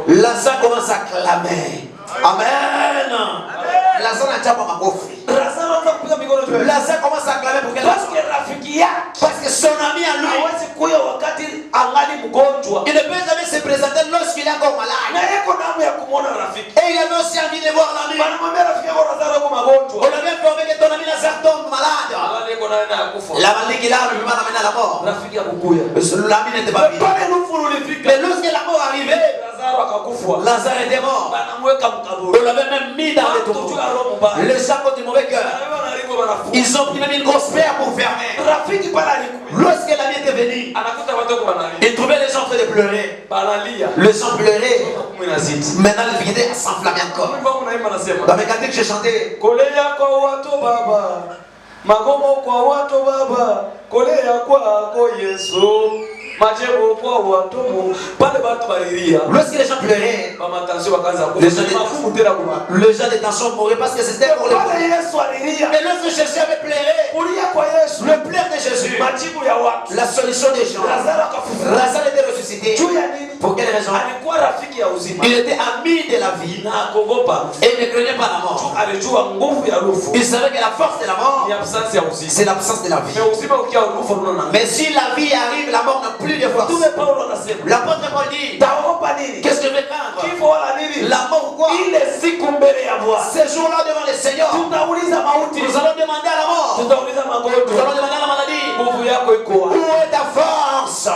Lazare commence à clamer. Amen. Lazare n'a pas makofi. Lazare commence à clamer pour qu'elle parce que son ami à lui, il ne peut jamais se présenter lorsqu'il est encore malade. Et il avait aussi envie de voir l'ami. On avait informé que ton ami Lazare tombe malade. La maladie qu'il a, lui m'a amené à la mort. L'ami n'était pas vivant. Mais lorsque la mort arrivait, Lazare était mort. On l'avait même mis dans les tombeaux. Les gens ont du mauvais cœur. Ils ont pris même une grosse pierre pour fermer. Lorsque l'ami était venu, il trouvait les gens en train de pleurer. Les gens pleuraient. Maintenant, le vide s'enflammait encore. Dans mes cantiques, j'ai chanté. Magomo kwa watu baba, kolea kwako Yesu. Majebo kwa watu pale watu balilia. Lorsque les gens pleuraient, les gens de tension mouraient parce que c'était pour les pauvres. Et lorsque Jésus avait pleuré, le pleur de Jésus, la solution des gens, Lazare était ressuscité. Pour quelle raison? Il était ami de la vie et il ne craignait pas la mort. Il savait que la force de la mort, c'est l'absence de la vie. Mais si la vie arrive, la mort n'a plus de force. L'apôtre Paul dit, qu'est-ce que je vais craindre? La mort ou quoi? Ces jours-là devant le Seigneur, nous allons demander à la mort, nous allons demander à la maladie, où est ta force?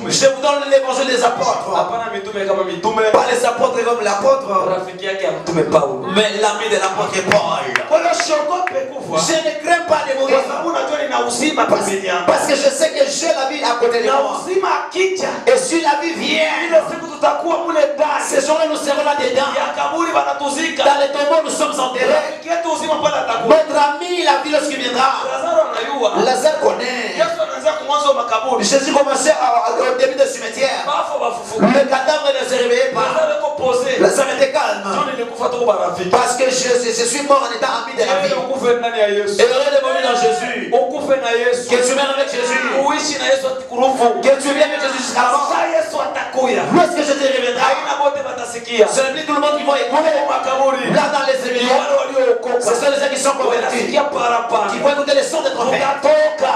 Je vous donne l'évangile des apôtres. Pas les apôtres comme l'apôtre, mais l'ami de l'apôtre Paul. Je ne crains pas de mourir. Parce que je sais que j'ai la vie à côté de moi. Et si la vie vient, ces gens-là nous serons là-dedans. Dans les tombeaux, nous sommes enterrés. Notre ami, la vie lorsqu'il viendra. Lazare connaît. Jésus commençait au début du cimetière. Le cadavre ne se réveillait pas. Lazare était calme. Parce que je suis mort en étant ami de la vie. Et heureux de mourir dans Jésus. Que tu mènes avec Jésus. Que tu viennes avec Jésus jusqu'à la mort. Lorsque Jésus reviendra, ce n'est plus tout le monde qui va écouter. Là dans les événements, ce sont les gens qui sont convertis, qui vont écouter les sons des trompettes.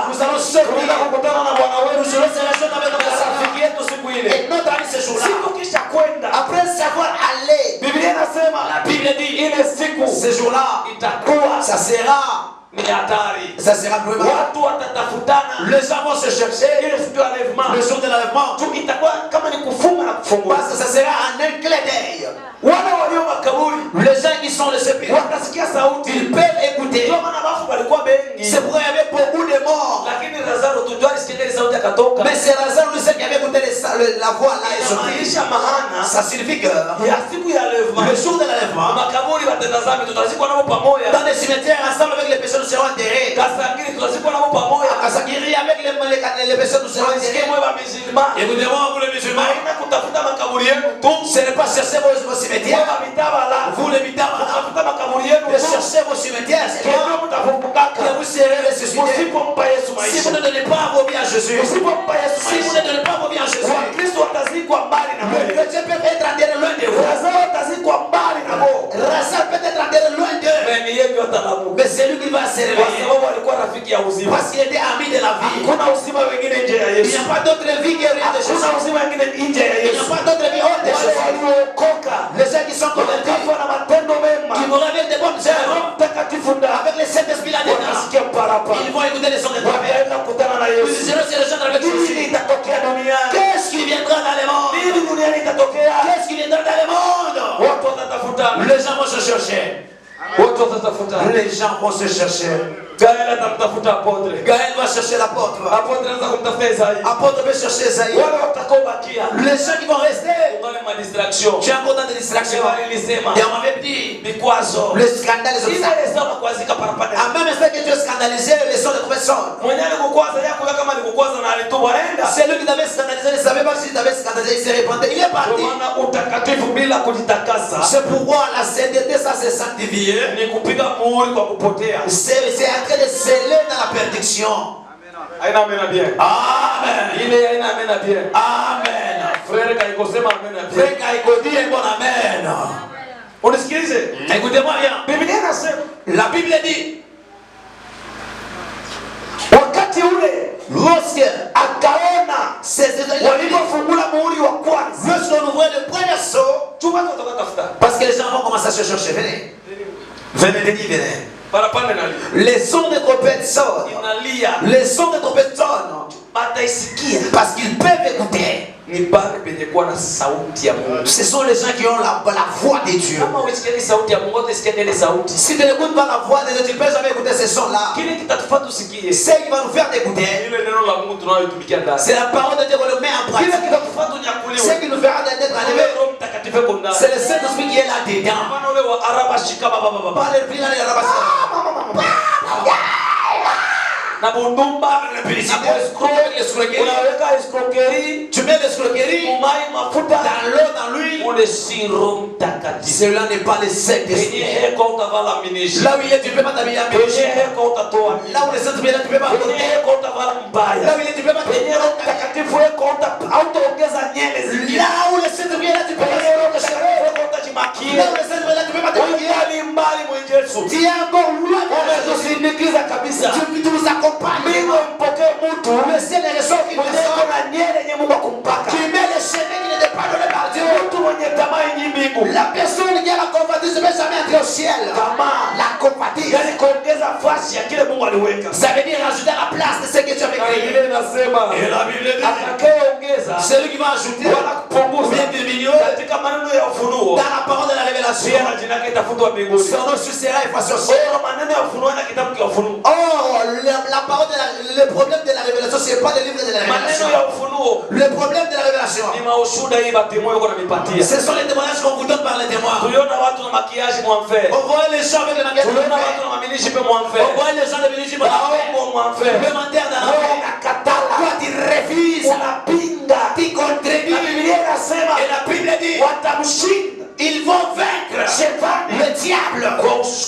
Nous allons sortir. Nous serons sélectionnés avec notre ami. Et notre ami ce jour-là, après savoir aller, la Bible dit, ce jour-là, ça sera vraiment. Les gens vont se chercher le jour de l'enlèvement. Parce que ça sera en un clin d'œil. Les gens qui sont les sépulcres, ils peuvent écouter. C'est pourquoi il y avait beaucoup de morts. Mais c'est Lazare lui seul qui avait écouté la voix là et sorti. Ça signifie que le jour de l'enlèvement, dans les cimetières ensemble avec les personnes nous seront enterrés. À Kasangiri avec les personnes nous seront enterrés. Écoutez-moi, vous les musulmans, ce n'est pas chercher vos cimetières. Vous les Mitabala, de chercher vos cimetières, que vous serez ressuscités. Si vous ne donnez pas vos vies à Jésus, si vous ne donnez pas vos vies à Jésus, le chrétien peut être enterré loin de vous. Lazare peut être enterré loin d'eux. Mais c'est lui qui va se réveiller. Parce qu'il était ami de la vie. Il n'y a pas d'autre vie que rien de Jésus. Il n'y a pas d'autre vie autre de Jésus. Les gens qui sont convertis, qui vont avec des bonnes œuvres, avec les saints esprits là-dedans, ils vont écouter les sons des trompettes. Ils iront se rejoindre avec Jésus. Qu'est-ce qui viendra dans le monde? Qu'est-ce qui viendra dans le monde? Les gens vont se chercher. Les gens vont se chercher. Gaël va chercher l'apôtre. Apôtre va chercher Esaïe. Les gens qui vont rester, tu es encore dans des distractions. Et on m'avait dit le scandale des obstacles. En même temps que tu es scandalisé, les sons de trompette sonnent. C'est lui qui t'avait scandalisé, il ne savait pas s'il t'avait scandalisé, il s'est répandu. Il est parti. C'est pourquoi la sainteté, ça c'est sanctifié. C'est en train de sceller dans la perdition. Amen. Amen. Frère Kaiko sema amen. Frère Kaiko dit un bon amen. Écoutez-moi bien. La Bible dit, lorsque akaona lorsqu'on ouvrait le premier seau, parce que les gens vont commencer à se chercher. Venez, venez. Les sons de trompette sonnent. Les sons de trompette sonnent. Parce qu'ils peuvent écouter. Ce sont les gens qui ont la voix de Dieu. Si tu n'écoutes pas la voix de Dieu, tu ne peux jamais écouter ces sons-là. Ce qui va nous faire écouter, c'est la parole de Dieu qu'on le met en pratique. Ce qui nous fera d'être enlevés, c'est le Saint-Esprit qui est là-dedans. Pas le prix dans les arabasques. Tu mets l'escroquerie dans l'eau, dans l'huile. Cela n'est pas le Saint-Esprit. Là où il est, tu ne peux pas t'habiller en péché. Là où le Saint-Esprit est là, tu ne peux pas porter. Là où il est, tu ne peux pas tenir. Là où le Saint-Esprit est là, tu ne peux pas te maquiller. Là où le Saint-Esprit est là, tu ne peux pas te maquiller. Tu es encore loin de Jésus. Tu nous accompagnes. Le ciel est le sort qui nous sort. Tu mets le chemin qui n'est pas donné par Dieu. La personne qui a la convoitise ne peut jamais entrer au ciel. La convoitise. fasi ya kile Mungu aliweka. Ça veut dire rajouter à la place de ce que tu avais créé. Biblia inasema Et la Bible dit, atakayeongeza celui qui va ajouter wala kupunguza bien diminuer katika maneno ya ufunuo dans la parole de la révélation, pia na jina lake itafutwa mbinguni. son nom sera effacé au ciel. Ora maneno ya ufunuo na kitabu cha ufunuo. Or, la parole le problème de la révélation, c'est pas le livre de la révélation. Maneno ya ufunuo Le problème de la révélation, ni maushuda hii batimwe yuko namipatia. ce sont les témoignages qu'on vous donne par les témoins. Tuliona watu na makiaji mwamfe. On voit les gens avec le maquillage. Tuliona watu na maminishi pe mwamfe. On voit les gens de ministère Baongo mwamfe. commentaires dans la Wewe unakatala. Toi, tu refuses, Unapinga. tu contributes. Na Biblia inasema Et la Bible dit, watamshinda. ils vont vaincre le diable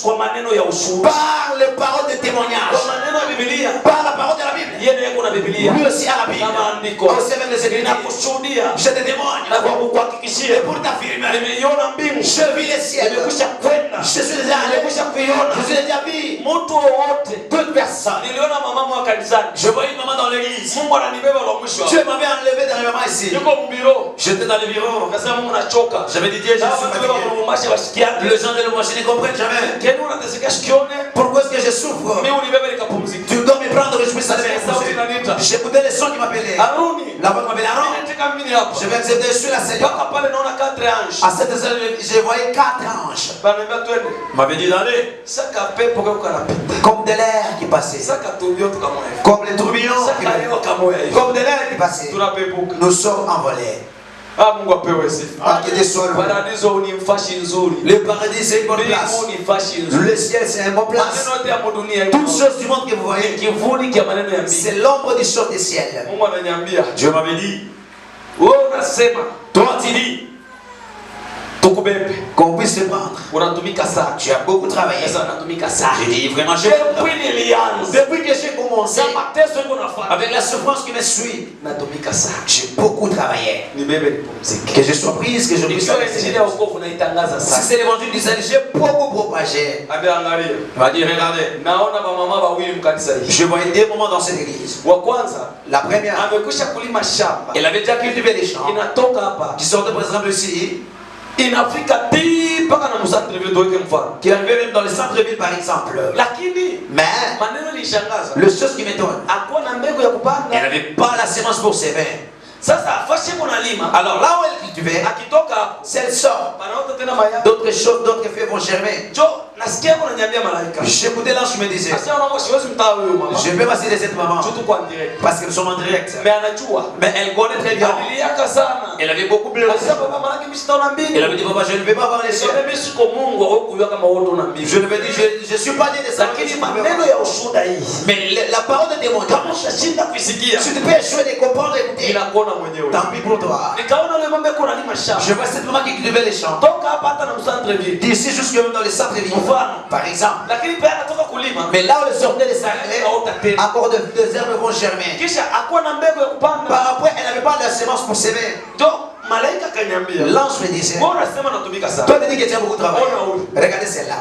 Kwa maneno ya ushuhuda. par les paroles de témoignage, Kwa maneno ya Biblia. par la parole de la Bible. Yeye yuko na Biblia. Lui aussi a la Bible. Na maandiko. Aussi avec les Écritures. Ninakushuhudia. Je te témoigne. Na kwa kukuhakikishia. Et pour t'affirmer, Nimeiona mbingu. je vis les ciels. Nimekwisha kwenda. Je suis déjà allé. Nimekwisha kuiona. Je suis déjà vu. Mtu wowote. Toute personne. Niliona mama wa kanisani. Je vois une maman dans l'église. Mungu ananibeba la mwisho. Dieu m'avait enlevé dans le moment ici. Yuko mbiro. J'étais dans le bureau. Nasema Mungu nachoka. J'avais dit Dieu, je suis fatigué. Les gens de l'homme, je ne comprennent jamais. Kenu unateseka shikione. Pourquoi est-ce que je souffre? Mimi unibebe nikapumzika. Tu dois me prendre, je puisse aller me Sauti inaniita. J'écoutais les sons qui m'appelaient. Aruni. La voix qui m'appelait Aaron. Nataka mimi hapa. Je vais accepter, je suis la Seigneur. Paka pale naona 4 anges. À cette heure, je voyais 4 anges. Bananiambia twende. M'avait dit d'aller. Saka pepo kwa kanapita. Comme de l'air qui passait. Saka tubio tukamwe. Comme les tourbillons. Saka leo kamoya hivi. Comme de l'air qui passait. Tunapepuka. Nous sommes envolés. Ah, Mungu apewe sifa. Ah, que Dieu soit loué. Paradiso ni mfashi nzuri. Le paradis, c'est une bonne place. Mbingu ni mfashi nzuri. Le ciel, c'est une bonne place. Maneno yote ya dunia hii. Toutes choses du monde que vous voyez, Kivuli kia maneno ya mbingu. c'est l'ombre des choses des ciels. Mungu ananiambia. Dieu m'avait dit, Wewe unasema toi tu dis, tukubebe. qu'on puisse te prendre. Unatumika sana. Tu as beaucoup travaillé. Sasa natumika sana. J'ai dit vraiment, j'ai Depuis nilianza. depuis que j'ai commencé, Na mateso iko nafanya. avec la souffrance qui me suit, Natumika sana. j'ai beaucoup travaillé. Nibebe nipumzike. Que je sois prise, que je puisse Ikiwa aller. injili ya wokovu naitangaza Si sana. c'est l'évangile du salut, j'ai beaucoup propagé. Abe angalia. Il m'a dit, regardez, Naona mama bawili mkanisa hii. je voyais des moments dans cette église. Wa kwanza La première, amekwisha kulima shamba. elle avait déjà cultivé les champs. Inatoka hapa. Qui sortait par exemple ici, Inafika ti mpaka na msantri vile tuweke mfano. qui arrivait même dans le centre-ville par exemple. Lakini Mais, maneno lishangaza. le chose qui m'étonne, Hakuwa na mbegu ya elle kupanda. n'avait pas la sémence pour s'aimer. Sasa afashe kuna lima. Alors là où elle cultivait, Akitoka hapo. si elle sort, Panaota tena mayai. d'autres choses, d'autres feuilles vont germer. Jo, nasikia kuna niambia malaika. J'écoutais l'ange qui me disait, Sasa unaomba siwezi mtaa huyo mama. je peux passer de cette maman Tutu kwa direct. parce que nous sommes en direct. Mais anajua. Mais elle connaît très bien. Aliliaka sana. Elle avait beaucoup pleuré. Sasa baba malaki mimi sitaona mbingu. Elle avait dit, papa, je ne vais pas voir les cieux. Sasa mimi siko Mungu au kujua kama wote una mbingu. Je lui ai dit, je suis pas né de ça. Lakini maneno ya ushuhuda hii. Mais la parole de Kama témoignage, utashinda kuisikia. si tu peux échouer de comprendre et écouter, Inakuona mwenyewe. tant pis pour toi. Nikaona yule mama kuna lima shamba. Je vois cette maman qui cultivait les champs. Toka hapa hata na msantre vile. D'ici jusque même dans les centres-villes. Mfano. Par exemple. Lakini pia anatoka kulima. Mais là où elle sortait des sacrés, Akaota tena. encore des herbes vont germer. Kisha akuwa na mbegu ya kupanda. Par après, elle n'avait pas la sémence pour s'aimer. Ndio malaika kaniambia. L'ange me disait, Mbona unasema natumika sana? toi tu dis que tu as beaucoup travaillé. Ona huyu. Regardez celle-là.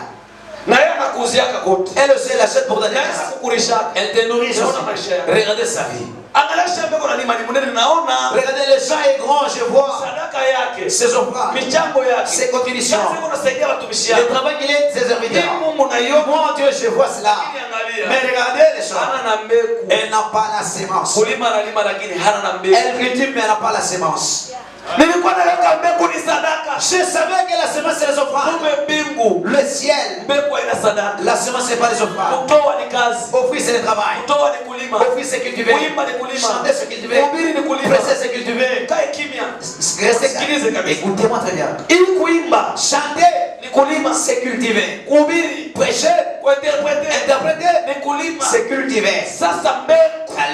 Na yeye anakuuziaka kote. Elle aussi, elle achète pour ta Yeye nièce. anakukulisha. Elle te nourrit aussi. Naona maisha yake. Regardez sa vie. Angalia shamba kuna lima ni munene naona. Regardez, le champ est grand, je vois. Sadaka yake. Ses offrandes, Michango yake. ses contributions, Kazi kunasaidia watumishi le yake. travail qu'il est de ses serviteurs. Ni Mungu naiona. Mon Dieu, je vois cela. Angalia. Mais regardez les champs. Hana na mbegu. Elle n'a pas la sémence. Kulima na lima lakini hana na mbegu. Elle cultive, mais elle n'a pas la sémence. Nilikuwa naweka mbegu ni sadaka. Je savais que la sémence, c'est les offrandes. Kumbe mbingu. Le ciel, Mbegu haina sadaka. la sémence, c'est pas les offrandes. Kutoa ni kazi. Offrir, c'est le travail. Kutoa ni kulima. Offrir, c'est cultiver. Kuimba ni kulima. Chanter, c'est cultiver. Kuhubiri ni kulima. Prêcher, c'est cultiver. Kae kimya. Restez Sikilize kabisa. Écoutez-moi très bien. Ili kuimba Chanter, ni kulima. c'est cultiver. Kuhubiri, Prêcher, kuinterprete interpréter, ni kulima. c'est cultiver. Sasa mbegu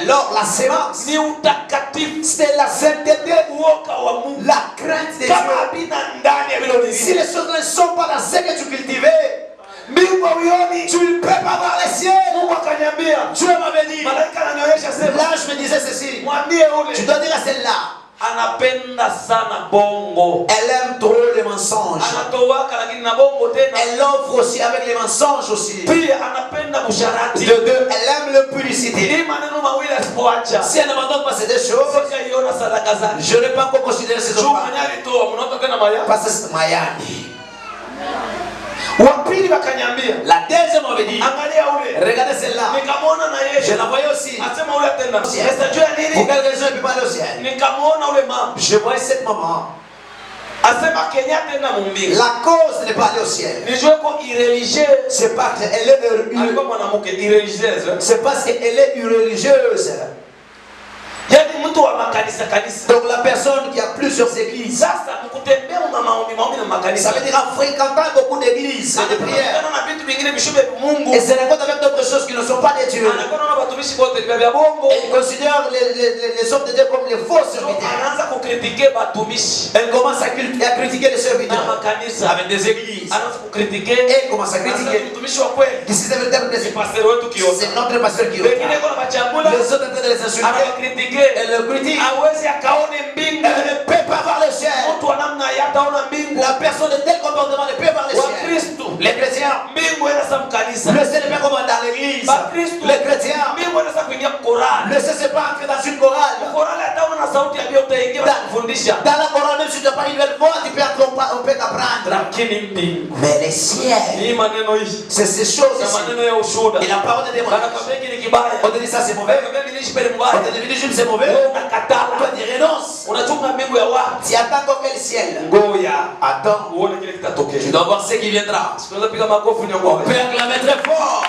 Alors, la sémence, ni utakatifu, c'est la sainteté, uoga wa Mungu. la crainte de Kama Dieu. habina ndani ya vile Si ulivyo. les choses ne sont pas dans ce que tu cultivais, Mbingu hauioni. tu ne peux pas voir les cieux. Mungu akaniambia, Dieu m'avait dit, malaika ananionyesha sema, l'ange me disait ceci. mwambie Tu ule dois dire à celle-là, anapenda sana bongo. elle aime trop les mensonges. Anatowaka lakini na bongo tena. Elle offre aussi avec les mensonges aussi. Pia anapenda busharati. De deux, elle aime le publicité. Ni maneno mawili asipoacha. Si elle n'abandonne pas ces deux choses, Sijaiona sadaka zake. je n'ai pas encore considéré ces Chuma offrandes. nyari toa, mnaota tena maya. Parce que c'est Mayani. Wa pili wakaniambia, La deuxième m'avait dit. Angalia ule. Regardez celle-là. Nikamwona na yeye. Je la voyais aussi. Asema ule atenda. Ciel. Sasa jua nini? Pour quelle raison il ne peut pas aller au ciel? Nikamwona ule mama. Je voyais cette maman. Asema Kenya tena mumbingu. La cause de ne pas aller au ciel. Nijue ko irreligieuse. C'est parce qu'elle est Alikuwa mwanamke irreligieuse. C'est parce qu'elle est religieuse. Yaani mtu wa makanisa kanisa. Donc la personne qui a plusieurs églises. Sasa mkutembea maombi na makanisa. Ça veut dire en fréquentant beaucoup d'églises et de prières. Na vitu vingine bishobe Mungu. Et se rencontre avec d'autres choses qui ne sont pas des dieux. Anakuwa na watumishi wote vya bongo. Et il considère les hommes de Dieu comme les faux serviteurs. Anaanza kukritiquer batumishi. Elle commence à critiquer les serviteurs. Na makanisa avec des églises. Anaanza kukritiquer. Et elle commence à critiquer. Mtumishi wa kweli. Qui c'est le terme de pasteur wetu Kiota. C'est notre pasteur Kiota. Wengine kwa machambula. Les autres en train de les insulter. Anakritiquer. Elle le critique. Hawezi akaone mbingu. Elle ne peut pas voir le ciel. Mtu wa namna ya ataona mbingu. La personne de tel comportement ne peut voir le ciel. Wakristo. Les chrétiens. Mbingu inasa mkanisa. Le ciel n'est pas comme dans l'église. Les chrétiens. Mbingu inasa kuingia mkorani. Le ciel c'est pas entrer dans une chorale. Mkorani ataona na sauti ya Biblia utaingia kufundisha. Dans la chorale même si tu n'as pas une belle voix, tu peux on peut t'apprendre. Lakini mbingu. Mais les ciels. Hii maneno hii. C'est ces choses Na ici. maneno ya ushuhuda. Et la parole de témoignage. Anakwambia hiki ni kibaya. On te dit ça c'est mauvais. Anakwambia mimi niishi pale On mbaya. te dit Jules c'est mauvais. Unakataa. Toi tu renonces. Unachunga mbingu ya wapi? Tu attends qu'on fait le ciel. Ngoja. Attends. Uone kile kitatokea. Tu dois voir ce qui viendra. Tunaweza piga makofi nyongo. On peut acclamer très fort.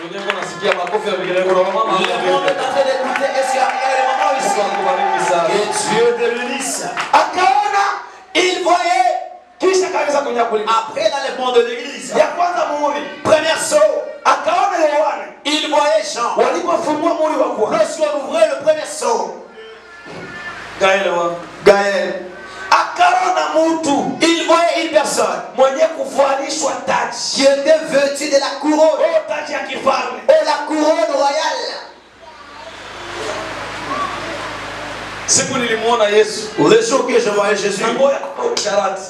Ndio nasikia makofi ya vile kwa mama. Le monde est en train d'écouter et c'est arrivé le moment ici. Que Dieu te bénisse. Akaona Il voyait. kisha kaanza kunyakulia. Après dans le monde de l'église. Ya kwanza muhuri. Première saut. Akaona Yohana. Il voyait Jean. Walipofungua muhuri wa kwanza. Lorsqu'on ouvrait le premier saut. Gaël wa. Gaël. Akaona mtu. Il voyait une personne. Mwenye kuvalishwa taji. Qui était vêtue de la couronne. Oh, taji ya kifalme. Et la couronne royale. Siku nilimuona Yesu. Le jour que je voyais Jésus. Ngoja kwa sharati.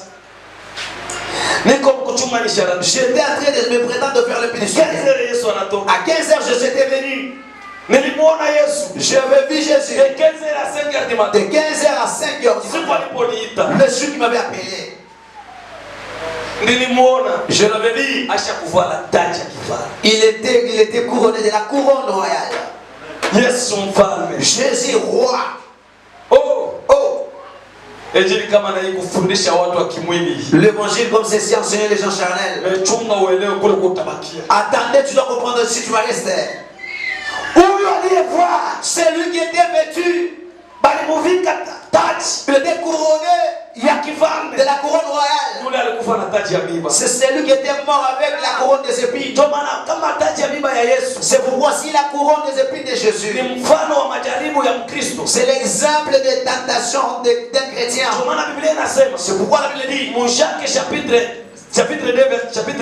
Niko kuchuma ni sharati. J'étais en train de me prétendre de faire le péninsule. 15h Yesu anatoka. À 15h, je étais venu. Nilimuona Yesu. J'avais vu Jésus. De 15h à 5h du matin. De 15h à 5h du Siku matin. aliponiita. Le jour qui m'avait appelé. Nilimuona. Je l'avais vu. Acha kuvala taji ya kifalme. Il était couronné de la couronne royale. Yesu mfalme. Jésus roi. Oh. Oh. Injili kama na hii kufundisha watu wa kimwili. L'évangile comme ceci enseigner les gens charnels. Chunga uelewe kule kutabakia. Attendez, tu dois comprendre si tu vas rester. Huyu aliyevaa Celui qui était vêtu, balimuvika taji il était couronné ya kifalme. de la couronne royale. Yule alikufa na taji ya miba. C'est celui qui était mort avec la couronne des épines. Ndio maana kama taji ya miba ya Yesu C'est pourquoi si la couronne des épines de Jésus, ni mfano wa majaribu ya Mkristo. c'est l'exemple des tentations d'un chrétien. Ndio maana Biblia inasema, C'est pourquoi la Bible dit, mon Jacques chapitre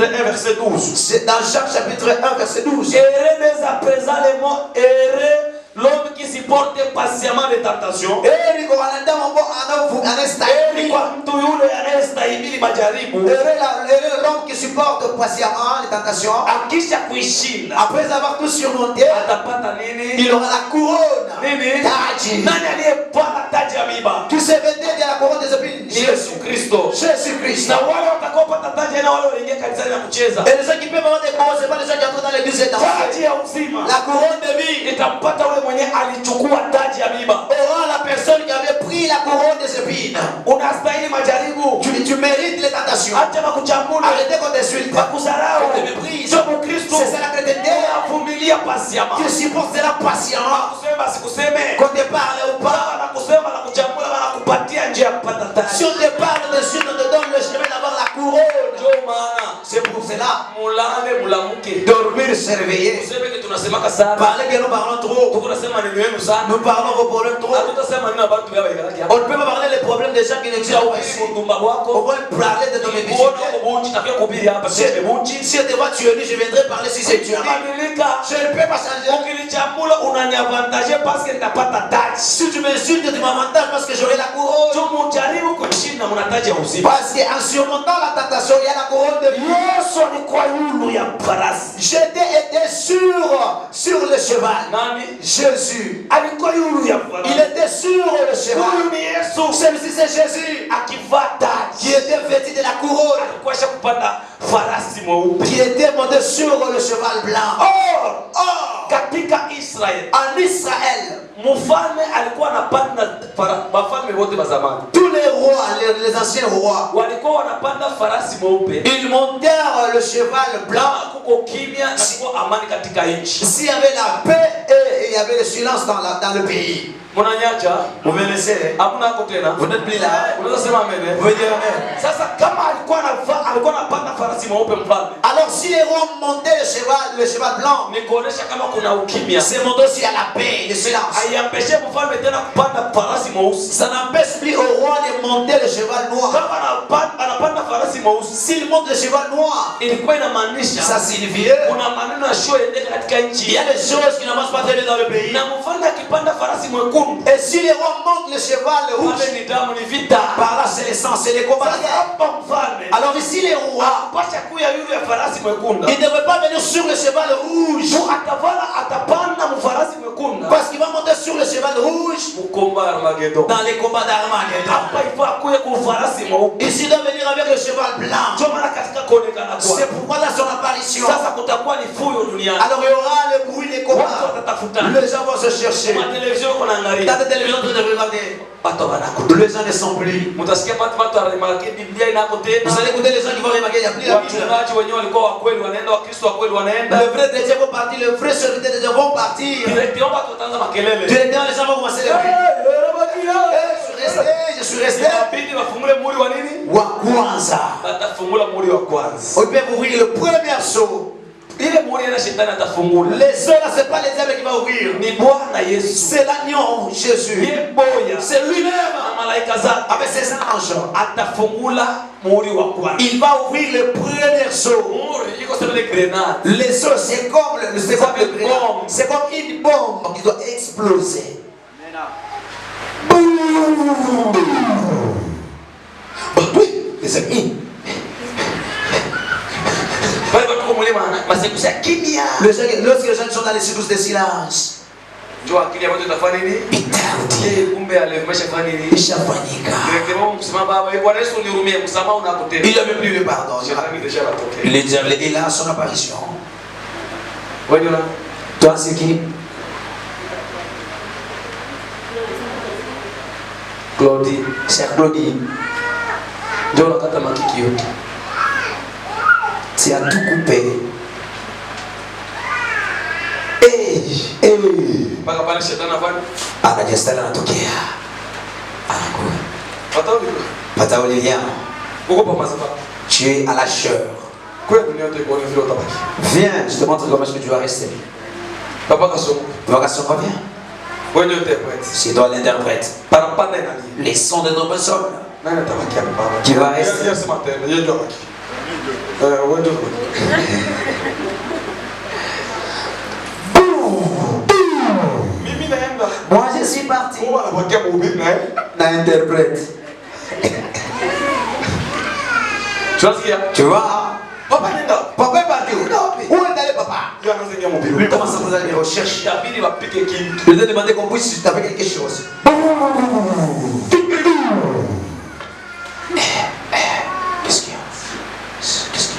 1 verset 12. c'est dans Jacques chapitre 1 verset 12. Heureux dès à présent les mots, heureux l'homme qui supporte patiemment les tentations. Heri kwa wanadamu ambao Heri anastahili. kwa mtu yule anayestahimili majaribu. Heureux l'homme qui supporte patiemment les tentations. Akisha kuishinda Après avoir tout surmonté, atapata nini? il aura la couronne. Nini? Taji. Nani aliyepata taji ya miba? Qui se vêtait de la couronne des épines? Ni Yesu Kristo. Jésus-Christ. Na wale watakaopata taji na wale waliingia kanisani na kucheza. Et les gens qui peuvent avoir des couronnes, c'est pas les gens qui entrent dans l'église et dansent. Taji ya uzima La couronne de vie itampata ule mwenye alichukua taji ya miba. aura la personne qui avait pris la couronne des épines. Unastahili majaribu. Tu mérites les tentations. Acha makuchambula. Arrêtez qu'on t'insulte. Makusarau. On te méprise. Sio Mkristo. C'est ça la chrétienté. Unavumilia pasiama. Tu supportes cela patiemment. Kusema sikuseme. Qu'on te parle ou pas. Na kusema na kuchambula na kupatia njia ya kupata taji. Si on te parle dessus, on te donne le chemin d'avoir la couronne. Ndio maana C'est pour cela. mulale mulamuke. Dormir, se réveiller. Useme que tunasemaka sana. Parlez bien, nous parlons trop. Tuko nasema neno yenu sana. Nous parlons vos problèmes trop. Hatutasema neno abantu yao ikalaki hapa. On ne peut pas parler des problèmes des gens qui n'existent pas ici. Kundumba On wako. va parler de nos Kuona difficultés. kubunchi takia kubiri hapa sema bunchi. Si on te voit tu es nu, je viendrai parler si c'est tu es nu. Badilika. Je ne peux pas changer. Ukinichambula unaniavantage parce que nitapata taji. Si tu m'insultes, tu m'avantages parce que j'aurai la couronne. Tumujaribu kushinda mnataji ya uzima. Parce qu'en surmontant la tentation, il y a la couronne de vie. Yesu alikuwa yulu ya farasi. J'étais été sur le cheval. Nani? Jésus. Alikuwa yulu ya Il farasi. était sur le cheval. Huyu ni Yesu Celui-ci c'est Jésus akivaa taji. qui était vêtu de la couronne. Alikuwa shakupata farasi mweupe. qui était monté sur le cheval blanc. Or, katika Israel, En Israël, mfalme alikuwa anapanda wafalme wote wa zamani. tous les rois, les anciens rois, Walikuwa wanapanda farasi mweupe. ils montèrent le cheval blanc. Kuko kimya na kuko amani katika nchi. S'il y avait la paix et il y avait le silence dans le pays. Mnanyacha, Vous me laissez? hamna hapo tena. Vous n'êtes plus là. Unaweza sema amen. Vous pouvez dire amen. Sasa kama alikuwa anapanda farasi mweupe mfalme, Alors si les rois montaient le cheval blanc, ni kuonesha kama kuna ukimya. c'est monté aussi à la paix, le silence. Haiambeshe mfalme tena kupanda farasi mweusi. Ça n'empêche plus au roi de monter le cheval noir. Kama anapanda farasi mweusi, S'il monte le cheval noir, ilikuwa inamaanisha ça signifie kuna maneno yasiyoendeka katika il nchi. y a des choses qui n'avancent pas très bien dans le pays. Na mfalme akipanda farasi mwekundu, Et si les rois montent le cheval rouge, pale ni damu, ni vita. par là c'est le sang, c'est les combats. Sasa hapa mfalme Alors ici les rois, pasha kuya yule farasi mwekunda, ils ne devraient pas venir sur le cheval rouge, atapanda mfarasi mwekunda parce qu'il va monter sur le cheval rouge mkomba Armageddon. dans les combats d'Armageddon. Hapa ifaa kuye kwa farasi mweupe. Ici il doit venir avec le cheval blanc. Ndio maana katika kuonekana C'est kwake pourquoi dans son apparition, sasa kutakuwa ni fuyo duniani. alors il y aura le bruit des Watu combats. watatafutana. Les gens vont se chercher. Ma televizio Dans kunaangalia. la télévision, tu devrais regarder. Watu wanakuta. Les gens ne sont plus. Mutasikia watu wanaremarke Biblia inako Vous tena. allez écouter les gens qui vont remarquer, il n'y a plus la Bible. Wachungaji wenyewe walikuwa wa kweli wanaenda, Wakristo wa kweli wanaenda. Le vrai chrétien vont partir, le vrai serviteur de Dieu vont partir. Directement watu wataanza makelele. Directement, les gens vont commencer à lever. Je suis resté. Inabidi wafungule muri wa nini? Wa kwanza. Watafungula muri wa kwanza. On peut ouvrir le premier saut. Ile muri na shetani atafungula. Les sauts là, c'est pas les diables qui vont ouvrir. Ni Bwana Yesu. C'est l'agneau Jésus. Ye boya. C'est lui-même Na malaika zake avec ses anges. atafungula muri wa kwanza. Il va ouvrir le premier saut. Muri iko sema le grenade. Les sauts, c'est comme le grenade. C'est comme une bombe qui doit exploser. Boum. Bah oui, les amis. Bali watu kwa mulima masekusa kimya. Lorsque les gens sont dans les secousses de silence, Njoo akili ya watu itafanya nini? Yeye kumbe alivumesha fanya nini? ishafanyika. Directement msema baba, Bwana Yesu unihurumie, msamaha unakutenda. Il n'avait plus le pardon. Shetani déjà batokea. Le diable est là à son apparition. Wewe ndio Toi, c'est qui? Claudie. C'est Claudie. Njoo nakata makiki yote. Tu as tout coupé. Mpaka pale shetani afanye. Anajistala anatokea. Anakuwa. Watauli. Pata Olivia, Uko pa mazaba. tu es à la chair. Kwa dunia yote iko vile utabaki. Viens, je te montre comment est-ce que tu dois rester. Papa kasoma. Vocation revient. Wewe ndio interprète. C'est toi l'interprète. Parapanda inani. Les sons de nos personnes. Nani atabaki hapa? Qui va rester? Yeye sema tena, yeye ndio baki. Wewe ndio. Mimi naenda. Moi, je suis parti. Kwa anabakia mhubiri na yeye. L'interprète. Tunasikia? Tu vois? Papa nenda. Papa est parti. Où est allé papa? Yeye anaanza kuingia mhubiri. Lui commence à poser des recherches. Itabidi wapike kitu. Je lui ai demandé qu'on puisse taper quelque chose. Qu'est-ce qu'il y a? Qu'est-ce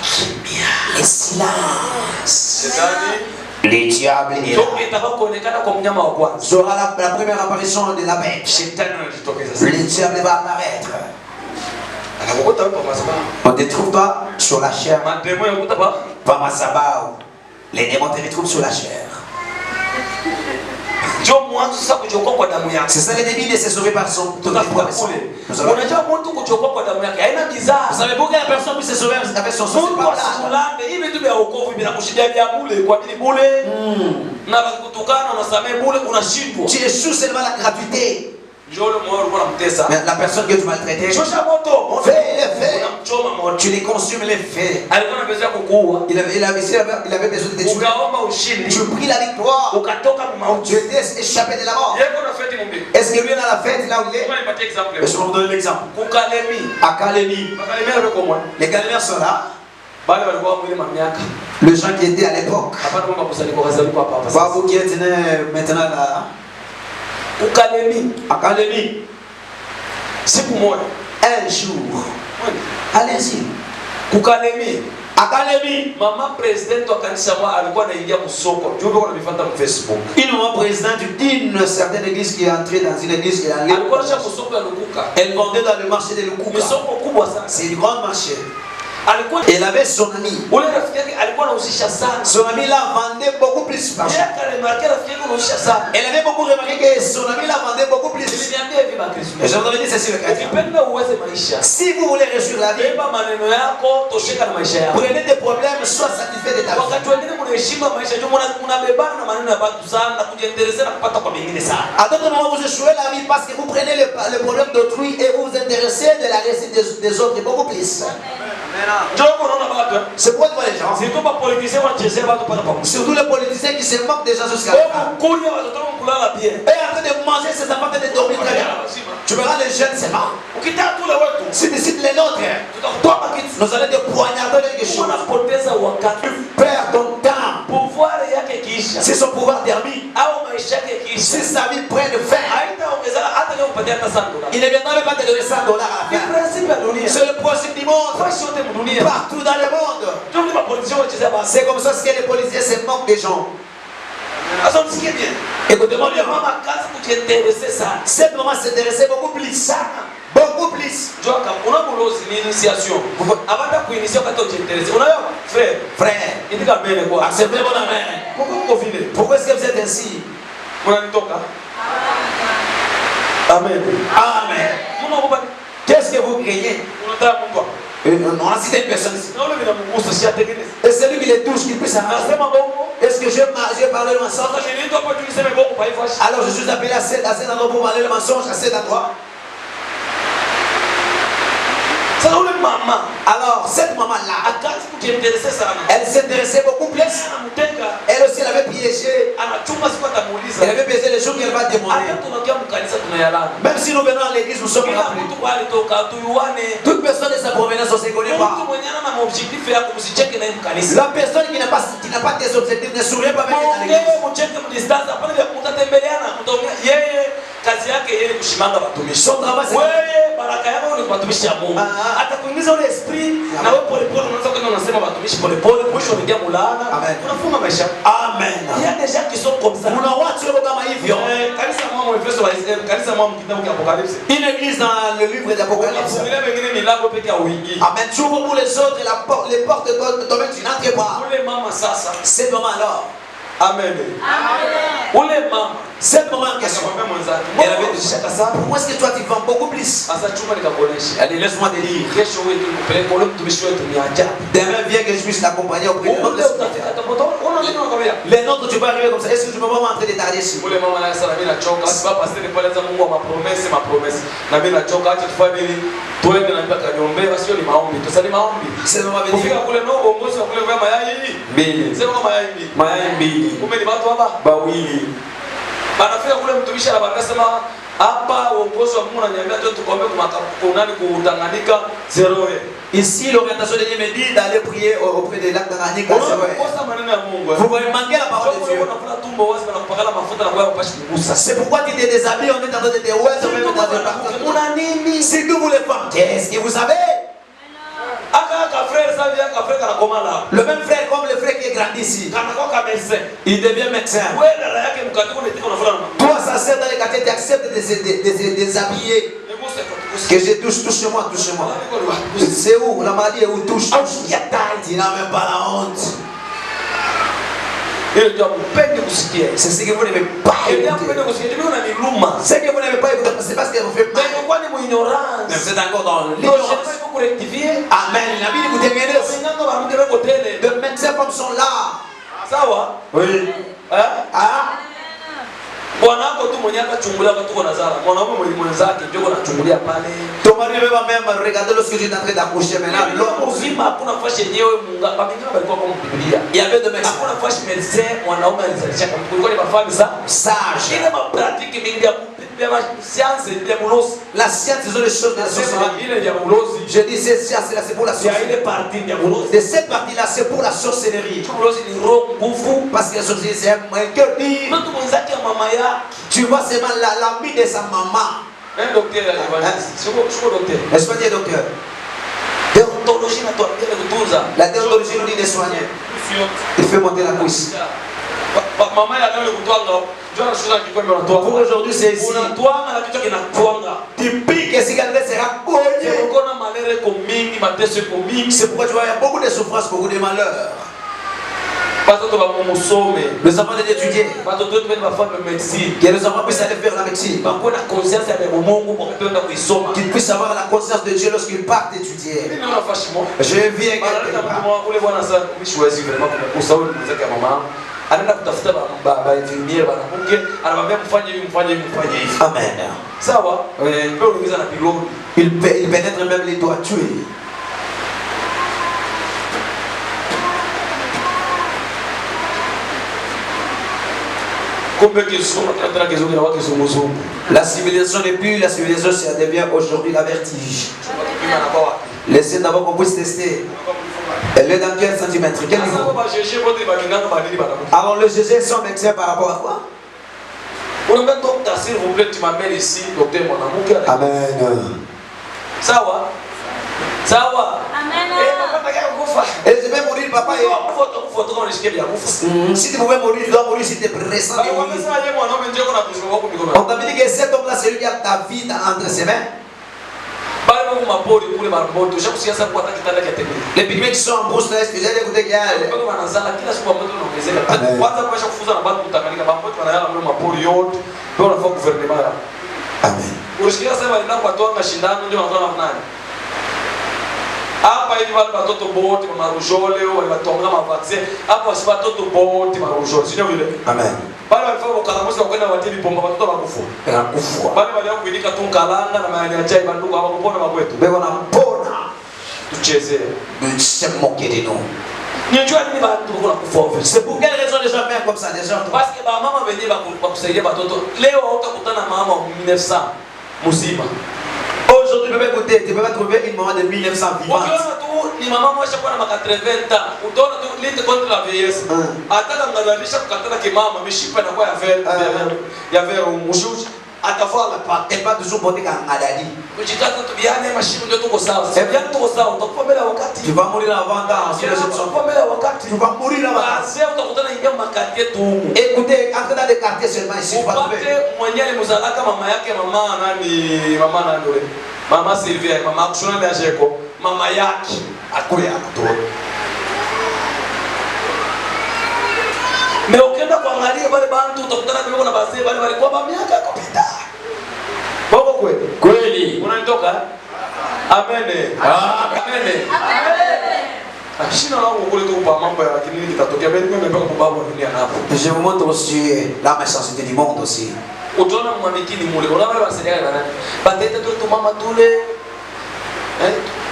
qu'il y a? Le silence. Shetani Le diable est là. ndio itakapoonekana kwa mnyama wa kwanza. Sera la première apparition de la bête. Shetani anajitokeza sasa. Le diable va apparaître. Anakukuta hapo mazaba. On te trouve pas sur la chair. Mademo yakuta pa. Pamasabao. Les démons te retrouvent sur la chair. Ndio mwanzo sasa kuchokoa kwa damu yake. C'est ça le début de se sauver par son Tutafuta kule. Unajua mtu kuchokoa kwa damu yake haina bizaa. Vous savez pourquoi la personne puisse se sauver avec son sang? C'est Mungu pas là. asikulande hivi vitu vya wokovu vinakushindia vya bure kwa nini bure? Na kutukana unasamehe bure unashindwa. Tu échoues seulement la gratuité. Njoo le moyo ulikuwa unamtesa. Mais la personne que tu maltraitais, Shosha moto. fais. Unamchoma moto. Tu les consumes, les fais. Alikuwa anapeza kukuua. Il avait besoin de te tuer. Ukaomba ushindi. Tu pris la victoire. Ukatoka mauti. Tu étais échappé de la mort. Yeye kuna feti mumbi. Est-ce que lui dans la fête, là où il est? Kama nipatie example. Je vais vous donner l'exemple. Kukalemi. À Kalemi, Kukalemi alikuwa mwana. les Galiléens sont là. Bale walikuwa mwili mamiaka. Les gens qui étaient à l'époque. Hapana mambo kusali kwa wazali kwa papa. Pas vous qui êtes nés maintenant là. Kukalemi. À Kalemi, Siku moja. un jour. Allez-y. Kukalemi. À Académie. Mama président wa kanisa mwa alikuwa anaingia kusoko. Juu kwa nifuata kwa Facebook. Une maman présidente d'une certaine église qui est entrée dans une église qui est allée. Alikuwa anasha kusoko ya Lukuka. Elle vendait dans le marché de Lukuka. Ni soko kubwa sana. C'est une grande marché. Elle avait son ami. Son ami la vendait beaucoup plus. Elle avait beaucoup remarqué que son ami la vendait beaucoup plus. Et je vous avais dit ceci le chrétien. Si vous voulez réussir la vie, prenez des problèmes, sois satisfait de ta vie. À d'autres moments, vous échouez la vie parce que vous prenez le problème d'autrui et vous vous intéressez de la réussite des autres beaucoup plus. C'est pourquoi tu vois les gens. Surtout les politiciens qui se moquent des gens jusqu'à la fin. Et en train de manger ses enfants et de dormir très bien. Tu verras les jeunes, c'est marrant. Si tu cites les nôtres, nous allons te poignarder quelque chose. Tu perds ton temps. Si son pouvoir termine, si sa vie prenne fin, il ne viendra même pas te donner $100 à la fin. C'est le principe du monde. Partout dans le monde. C'est comme ça que les policiers se moquent des gens. Écoutez-moi bien. Cette maman s'intéressait beaucoup plus. Beaucoup plus. Frère. Acceptez mon amen. Pourquoi est-ce que vous êtes ainsi? Amen. Amen. Qu'est-ce que vous craignez? On a cité une personne ici. Et celui qui les touche, qui puisse arranger. Est-ce que j'ai parlé le mensonge? Alors je suis appelé à cet endroit pour parler le mensonge à cet endroit. Alors cette maman-là, elle s'intéressait beaucoup plus. Elle aussi, elle avait piégé. Elle avait piégé les jours qu'elle va demander. Même si nous venons à l'église, nous sommes rappelés. Toute personne de sa provenance, on ne se connaît pas. La personne qui n'a pas des objectifs ne sourit pas même dans l'église. Son travail, c'est atakuingiza ule esprit na wewe pole pole unaanza kwenda unasema watumishi pole pole mwisho unaingia mulana unafunga maisha. Amen. Il y a des gens qui sont comme ça. Kuna watu wao kama hivyo. Kanisa mwa Efeso wa Israeli, kanisa mwa kitabu cha Apocalypse. Une église dans le livre d'Apocalypse. Kuna wengine milango peke ya uingie. Amen. Tu ouvres pour les autres les portes de ton domaine tu n'entres pas. Ule mama sasa. C'est maman alors. Amen. Amen. Cette maman en question, elle avait dit pourquoi est-ce que toi tu vends beaucoup plus? Elle dit laisse-moi te dire. Demain viens que je puisse l'accompagner auprès de notre hospitalier. Les nôtres tu vas arriver comme ça. Est-ce que tu peux pas m'entrer de tarder ici? C'est maman anafika kule mtumishi anasema hapa uongozi wa Mungu ananiambia tu tukombe kunani kutanganika zeroe. Ici l'orientation de Dieu me dit d'aller prier auprès de lac Tanganyika zeroe. Vous voyez manquer la parole de Dieu. C'est pourquoi tu te déshabilles, on est en train de te ouer même dans un parc. Si tous vous les femmes, qu'est-ce que vous savez? Le même frère comme le frère qui est grandi ici. Il devient médecin. Toi, ça sert dans les quartiers, tu acceptes de se déshabiller. Que je touche-moi. C'est où? La maladie est où? Touche. Tu n'as même pas la honte. C'est ce que vous n'aimez pas écouter. Ce que vous n'aimez pas écouter, c'est parce que vous faites mal. Mais vous êtes encore dans l'ignorance. Amen. La Bible vous démêlez. De médecins comme sont là. Oui. Bwanako tu mwenye akachungulia wakati uko nazala. Mwanaume mwenzake ndio anachungulia pale. Ton mari va même regarder lorsque tu es en train d'accoucher maintenant. L'homme mzima hakuna fashi yenyewe Mungu. Babingine walikuwa kama Biblia. Il y avait de médecins. Hakuna fashi médecin mwanaume alizalisha kama kulikuwa ni mafami ça. Sage. Ile ma pratique mingi ya science ya mulosi. La science sont les choses de la sorcellerie. Je dis cette science là c'est pour la sorcellerie. Il y a une partie de mulosi. De cette partie là c'est pour la sorcellerie. Mulosi ni roho nguvu parce que la sorcellerie c'est un cœur dit. Mtu mwenzake mama ya tu vois seulement l'ami de sa maman. Un docteur, n'est-ce pas dire docteur? La déontologie nous dit de soigner. Il fait monter la cuisse. Pour aujourd'hui, c'est ici. Typique, et si quelqu'un sera collé. C'est pourquoi tu vois, il y a beaucoup de souffrances, beaucoup de malheurs. Les enfants d'étudier. Que les enfants puissent aller faire la médecine. Qu'ils puissent avoir la conscience de Dieu lorsqu'ils partent étudier. Je viens quelque part. Amen. Il pénètre même les doigts tués. La civilisation n'est plus la civilisation, ça devient aujourd'hui la vertige. Laissez d'abord qu'on puisse tester. Elle est dans quel centimètre? Quel niveau? Alors le GG sont médecins par rapport à quoi? S'il vous plaît, tu m'amènes ici, docteur mon amour. Amen. Sawa. Sawa. Amen. Et je vais mourir, papa. Si tu pouvais mourir, tu dois mourir si tu es pressant. On t'a dit que cet homme-là, c'est lui qui a ta vie entre ses mains. Les pygmées qui sont en brousse, là, est-ce que j'ai écouté qu'il y a... Amen. Hapa hivi wale watoto wote wa marujole waliwatonga mavaccine hapa si watoto wote marujole sio vile. Amen. Bale walifanya ukaramuzi wa kwenda watini bomba watoto wakufa. Bale waliao kuindika tu kalanga na mayani ya chai bandugu hawakupona magwetu. Bego na mpona. Tucheze. Ne se moquer de nous. Ninjua nini bantu kuna kufa. C'est pour quelle raison les gens meurent comme ça, les gens? Parce que ba mama venye ba kusaidia watoto. Leo utakutana mama wa 1900 mzima. Aujourd'hui, tu peux écouter, tu peux pas trouver une maman de 1900 vivante. Ni mama mmoja kwa na 80 ans. Utaona tu lite contre la vieillesse. Ataka ngadarisha kukatana kimama mishipa na kwa ya vero mushuji. Atavua pas, elle va toujours porter un maladie. Kujikaza tu biane mashimu ndio tuko sawa. Biane tuko sawa, utakufa mbele ya wakati. Tu vas mourir avant temps, si les autres sont mbele ya wakati. Tu vas mourir avant temps. Sasa utakutana ingia makati tu. Écoutez, entre dans des quartiers seulement ici, tu vas trouver. Mwenyewe mzalaka mama yake mama nani ule. Mama Sylvia, mama kushona na jeko, mama yake akuya kutoa. Mais ukienda kuangalia wale bantu utakutana na bazee wale walikuwa ba miaka kupita. Boko kweli. Kweli. Unanitoka? Amen. Amen. Shina na ukule tu kwa mambo ya kinini kitatokea bali mimi mpaka kubabu wa dunia hapo. Je vous montre aussi la méchanceté du monde aussi. Utaona mwamikini mule. Unaona wale wasaidia na nani? Batete tu mama tule.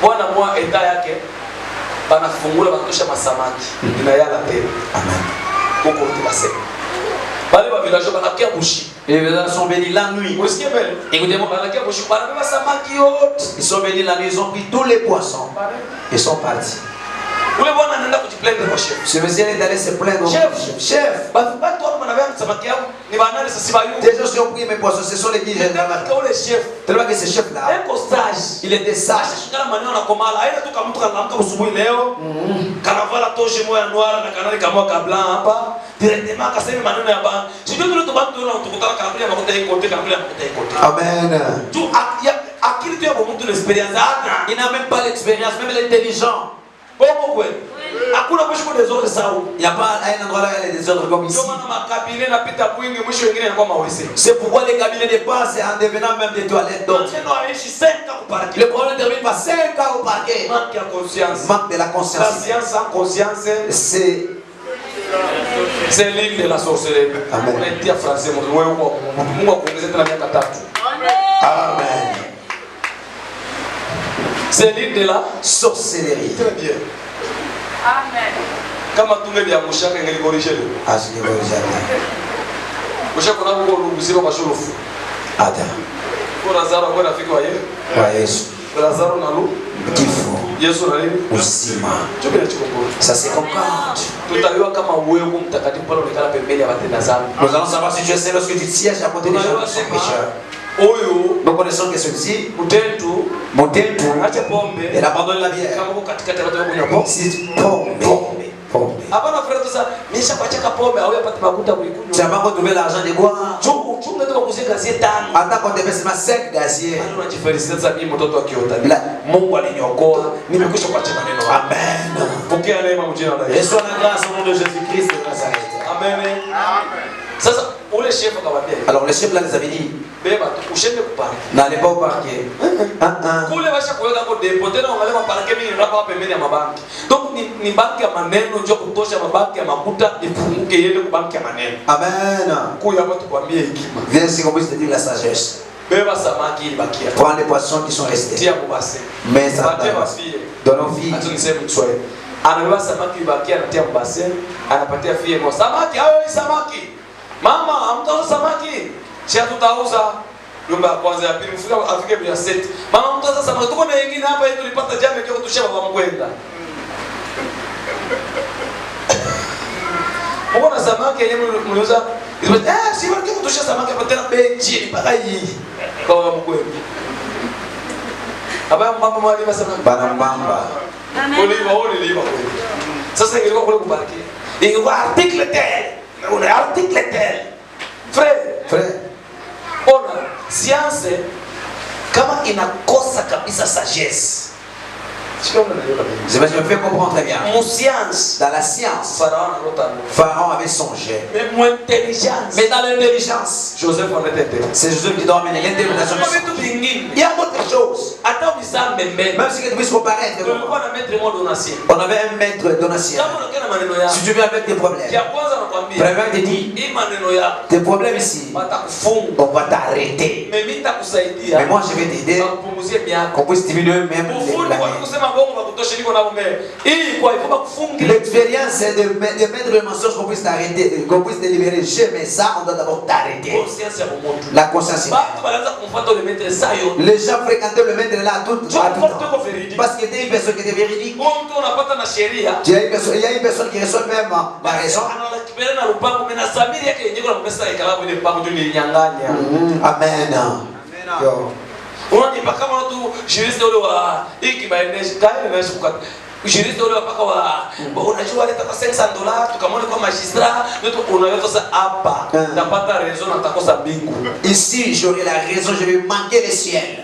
Bwana mwa enda yake banafungula batosha masamaki. Inayala tena. Amen. Beaucoup de passé. Bale ba village banakia bushi. Les villageois sont bénis la nuit. Écoutez-moi, banakia bushi banakia samaki yote. Ils sont bénis la nuit, ils ont pris tous les poissons. Ils sont partis. Ule bwana anaenda kujiplaindre kwa chef. Ce monsieur est allé se plaindre. Chef. Batu watu wanavaa samaki yao ni banani sasa ba yu. Des gens qui ont pris mes poissons, ce sont les guides. Ule chef. Tellement que ce chef là. Eko sage. Il était sage. Shikana maneno na komala. Haina tu kama mtu kanaamka usubuhi leo. Kanavala toje moya noir na kanali kama ka blanc hapa. Directement akasema maneno ya bana. Sio tu tu bantu na tukutaka kanali makuta hii kote kanali makuta hii kote. Amen. Tu akili tu ya mtu na experience hana. Il n'a même pas l'expérience, même l'intelligence. Bongo kweli. Hakuna mwisho kwa désordre sawa. Il n'y a pas un endroit là où il y a des désordres comme ici. C'est pourquoi les cabinets dépassent en devenant même des toilettes d'eau. Le problème termine par 5 ans au parquet. Manque de la conscience. La science sans conscience, c'est l'île de la sorcellerie. Amen. Amen. C'est l'île de la sorcellerie. Très bien. Amen. Kama tunge bya mushaka ngeli corriger. Asini corriger. Mushaka na ngo lugusiro kwa shorofu. Ata. Kwa Lazaro kwa rafiki wa Yesu. Kwa Yesu. Lazaro na lu kifo. Yesu na nini? Uzima. Chobela chikongoro. Ça c'est concorde. Tutaliwa kama wewe mtakatifu pale unaikala pembeni ya watenda dhambi. Nous allons savoir si tu es lorsque tu sièges à côté des gens qui sont pécheurs. Oyo nous connaissons que celui-ci, mutentu Motentu, acha pombe il abandonne la bière. kama uko katikati ya watu kunywa pombe. C'est pombe. Hapana frère sasa nisha kuacha pombe au yapata makuta kuikunywa. Tu n'as pas retrouvé l'argent de boire. Chungu ndio kuzika gazie tano. Attends qu'on te verse 5 gaziers. Unajifelicita sasa mimi mtoto akiota. Mungu aliniokoa. Nimekwisha kuacha maneno. Amen. Pokea neema mjina la Yesu. Reçois la grâce au nom de Jésus-Christ de Nazareth. Amen. Sasa ule chef akamwambia. Alors le chef là les avait dit, Beba ushende kupanga. n'allez pas au parquet. Kule basha kuweka kwa depo tena wangalia maparke mingi hapa hapa pembeni ya mabanki. Donc ni banki ya maneno ndio kutosha mabanki ya makuta ifunguke iende kwa banki ya maneno. Amen. Kuya hapa tukwambie hekima. Viens ici qu'on puisse te dire la sagesse. Beba samaki ilibakia. Prends les poissons qui sont restés. Tia mubase. Mais ça Batia bafie. donne aux filles. Hata niseme Kiswahili. Anabeba samaki ilibakia anatia mbase, anapatia fie kwa samaki, hayo ni samaki. Mama, hamtauza samaki. Chia tutauza. Nyumba ya kwanza ya pili mfika afike bila set. Mama mtauza samaki. Tuko na wengine hapa hivi tulipata jana kwa kutushia baba mkwenda. Mbona samaki yenyewe mliuza? Si wale kutushia samaki hapa tena bei chini mpaka hii. Kwa baba mkwenda. Aba mama mwalimu samaki. Bana mamba. Oliva. Sasa ingekuwa kule kubariki. Ingekuwa article tel. Una article tel. Frère. Ona science kama inakosa kabisa sagesse. Je me fais comprendre très bien. Mon science. Dans la science, Pharaon avait songé. Mais mon intelligence. Mais dans l'intelligence, Joseph en était intelligent. c'est Joseph qui doit amener l'interprétation. Il y a autre chose. Même si tu puisses comparer, on avait un maître donatien. Si tu viens avec tes problèmes, premièrement, il te dit, tes problèmes ici, on va t'arrêter. Mais moi, je vais t'aider, qu'on puisse diminuer même l'expérience, c'est de mettre le mensonge qu'on puisse t'arrêter, qu'on puisse te libérer. Mais ça, on doit d'abord t'arrêter. La conscience. Les gens fréquentaient le maître là tout le temps. Parce qu'il était une personne qui était véridique. Il y a une personne qui reçoit même la raison. Amen. Unani mpaka mwana tu juriste ule wa hiki baeneshi kaile na shukata juriste ule mpaka wa unajua leta kwa $500 tukamwona kwa magistrat ndio unaweza sasa hapa napata raison natakosa mbingu. Ici j'aurai la raison, je vais manquer le ciel.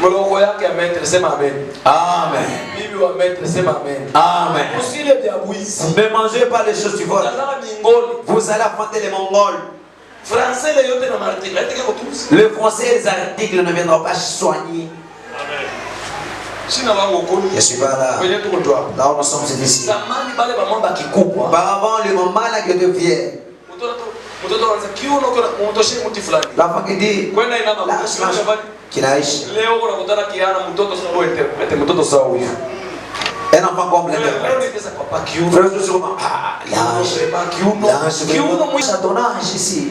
Mloko yake amen sema amen. Amen. Bibi wa amen sema amen. Amen. Usile vya buizi. Ne mangez pas les choses du vol. Vous allez affronter les Mongols. Français les yote na article eti kwa tous. Le français et les articles ne viendront pas soigner. Amen. Sina wangu kuni. Je suis pas là. Kwenye tuko tu hapa. Là où nous sommes ici. Zamani bale ba mamba kikubwa. Auparavant le moment là que de vierge. Mtoto anaanza kiuno kwa mtoshe mti fulani. L'enfant qui dit kwenda ina mama kinaishi. Leo unakutana kiana mtoto sio wewe ete mtoto sawa huyu. Un enfant comme l'interprète. Frère, je suis vraiment l'ange mwisha ton âge ici.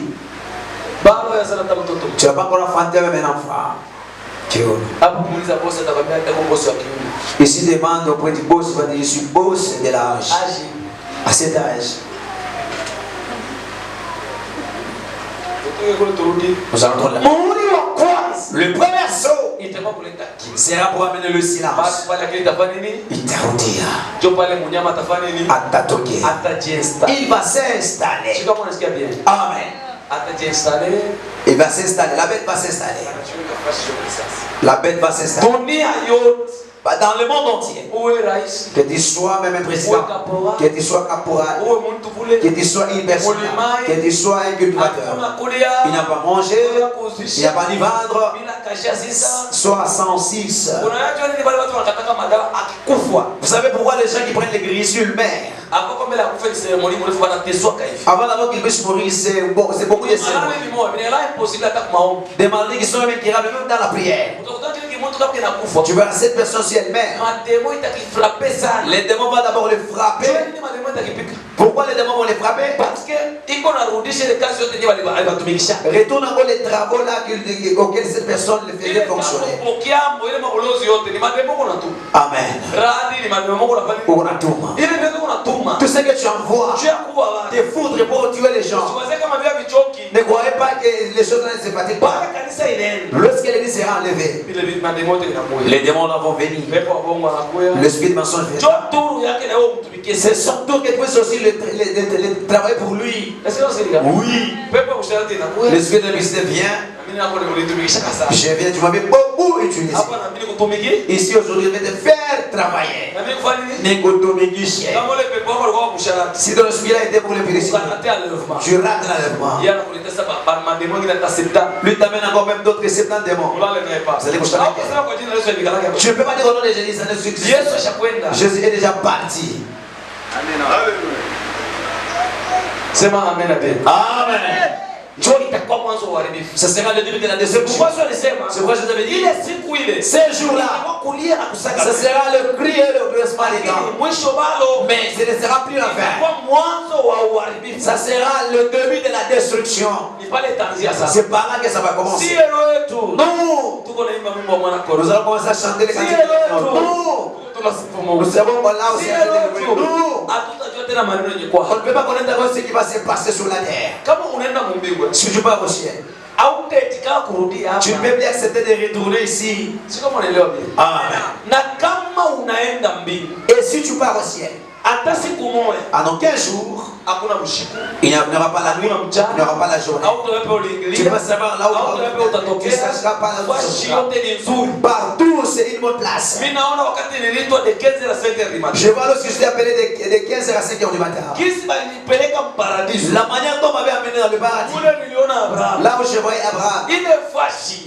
Baba ya sana mtoto. Tu n'as pas encore enfanté même un enfant. Hapo kumuuliza boss atakwambia ndio boss wa kiuno. Ici demande auprès du boss, il va dire je suis boss de l'âge. À cet âge. Nous allons là. Le premier saut sera pour amener le silence. Il t'arrondira. Il va s'installer. Amen. Il va s'installer. La bête va s'installer. La bête va s'installer. Dans le monde entier, que tu sois même un président, que tu sois caporal, que tu sois une personne, que tu sois un cultivateur, il n'a pas mangé, il n'a pas ni vendre, soit 106. Vous savez pourquoi les gens qui prennent les grisules meurent? Avant d'abord qu'ils puissent mourir, c'est beaucoup de cérémonies. Des maladies qui sont incurables même dans la prière. Tu verras cette personne si elle meurt. Les démons vont d'abord les frapper. Pourquoi les démons vont les frapper? Parce que retourne encore les travaux là auxquels cette personne les faisait fonctionner. Amen. Tout ce que tu envoies, tes foudres pour tuer les gens. Ne croyez pas que les choses ne se pratiquent pas. Lorsque l'église sera enlevée, les démons vont venir. L'esprit de mensonge vient. C'est son tour que tu puisses aussi le travailler pour lui. Oui. L'esprit de l'Église vient. Je viens, tu m'avais beaucoup utilisé. Ici aujourd'hui, je vais te faire travailler. Si dans le spirit a été pour le féliciter, je rate l'enlèvement. Lui t'amène encore même d'autres 70 démons. Je ne peux pas dire au nom de Jésus, ça ne suffit. Jésus est déjà parti. C'est ma amen. Amen. Ça sera le début de la destruction. C'est pourquoi je vous avais dit, ces jours-là, ça sera le cri et le glissement des dents. Mais ce ne sera plus la fin. Ça sera le début de la destruction. C'est par là que ça va commencer. Nous allons commencer à chanter les cantiques. Nous savons là aussi. On ne peut pas connaître ce qui va se passer sur la terre. Si tu pars au ciel, tu ne peux plus accepter de retourner ici. Amen. Et si tu pars au ciel, en aucun jour, il n'y aura pas la nuit, il n'y aura pas la journée. Tu vas savoir là où tu ne seras pas là. Partout, c'est une bonne place. Je vois lorsque je suis appelé de 15h à 5h du matin. La manière dont on m'avait amené dans le paradis, là où je voyais Abraham,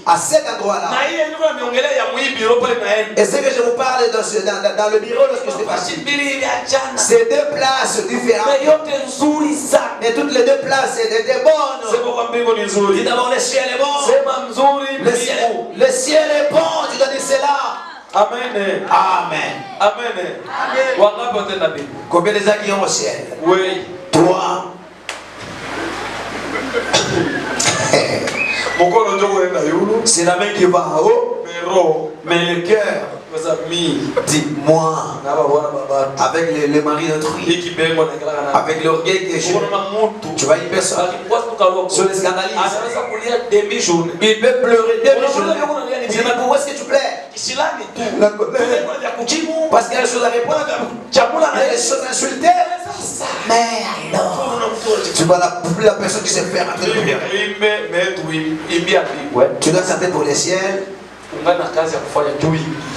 à cet endroit-là. Et ce que je vous parle dans le bureau lorsque je suis parti, c'est deux places différentes. Mais toutes les deux places étaient bonnes. Dis d'abord le ciel est bon. Le ciel est bon. Tu dois dire cela. Amen. Amen. Amen. Combien de gens qui ont au ciel? Oui. 3. C'est la main qui va en haut. Mais le cœur, dis-moi, avec le mari d'autrui, avec l'orgueil que je, tu vas y personne. Sur les scandalises, il peut pleurer demi-journée. C'est mais pourquoi est-ce que tu pleures? Parce qu'il y a des choses à répondre, il y a des choses à insulter. Mais alors, tu vois la personne qui se ferme à te prier. Tu dois chanter pour le ciel.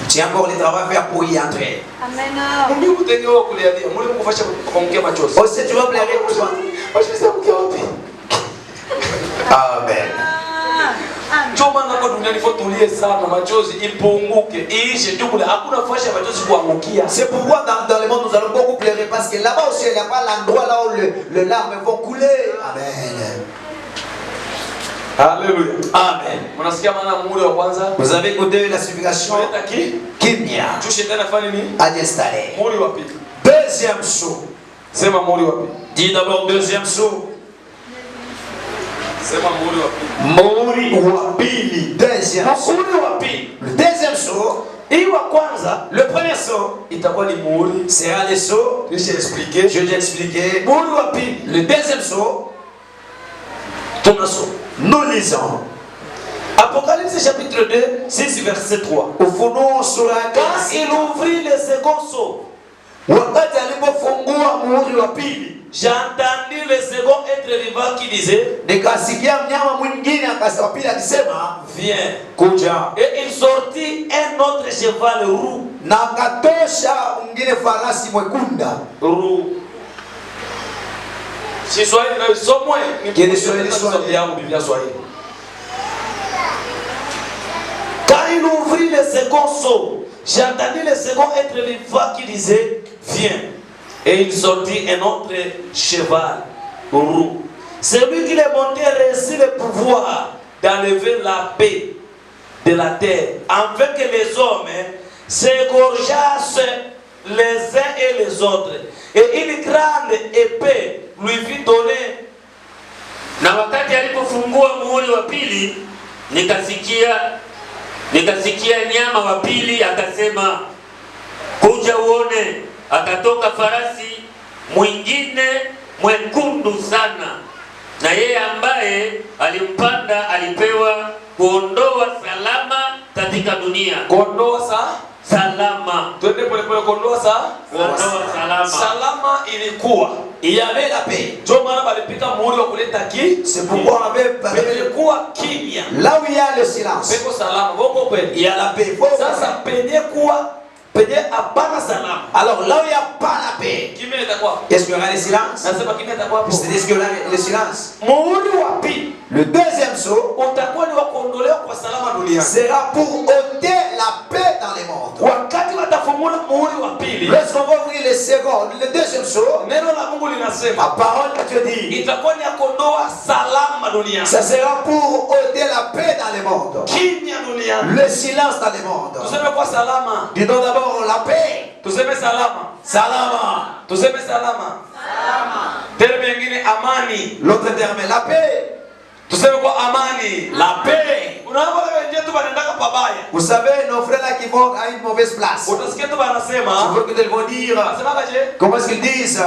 Tu as encore le travail à faire pour y entrer. Amen. Aussi tu vas pleurer pour toi. Amen. C'est pourquoi dans le monde nous allons beaucoup pleurer, parce que là-bas aussi il n'y a pas l'endroit là où les larmes vont couler. Amen. Alléluia. Amen. Vous avez écouté la signification Kimia à installer. Deuxième saut. Dis d'abord deuxième saut. Mori wapili. Deuxième saut. Le deuxième saut. Le premier saut sera le saut. Je t'ai expliqué. Le deuxième saut. Nous lisons Apocalypse chapitre 2, 6 verset 3. Quand il ouvrit le second saut, j'ai entendu le second être vivant qui disait, viens. Et il sortit un autre cheval roux. Roux. Si Swahili na somo quand il ouvrit le second saut, j'ai entendu le second être vivant qui disait, viens. Et il sortit un autre cheval roux. Celui qui est monté reçut le pouvoir d'enlever la paix de la terre, afin que les hommes s'égorgeassent les uns et les autres. Et une grande épée lui fit donner. Na wakati alipofungua muhuri wa pili, nikasikia nyama wa pili akasema, kuja uone. Akatoka farasi mwingine mwekundu sana, Na yeye ambaye alimpanda alipewa kuondoa salama katika dunia. Kuondoa salama. Twende pole pole, kuondoa salama. Salama ilikuwa. Il y avait la paix. Ndio maana walipika muhuri wa kuleta C'est pourquoi on avait ilikuwa kimya. là où il y a le silence. Peko salama. Bongo kweli. Il y a la paix. Sasa penye hapana salama. Alors là où il n'y a pas la paix, Kimya itakuwa. est-ce qu'il y aura le silence? Nasema kimya itakuwa hapo. C'est-à-dire qu'il y aura le silence. Muhuri wa pili. Le deuxième saut Utakuwa ni wa kuondolewa kwa salama duniani. sera pour ôter la paix dans les mondes. Wakati watafungua muhuri wa pili, Lorsqu'on va ouvrir le second, le deuxième saut, neno la Mungu linasema la parole de Dieu dit, itakuwa ni ya kuondoa salama duniani. ça sera pour ôter la paix dans les mondes. Kimya duniani. Le silence dans les mondes. Tuseme kwa salama. Disons d'abord la paix. Tuseme salama. Salama. Tuseme salama. Terme nyingine amani. L'autre terme est la paix. Tuseme kwa amani. La paix. Unaona wale wenyewe tu wanaendaka pabaya. Vous savez, nos frères là qui vont à une mauvaise place. Utasikia tu Je wanasema. veux que ils vont dire, Wanasema kaje? comment est-ce qu'ils disent?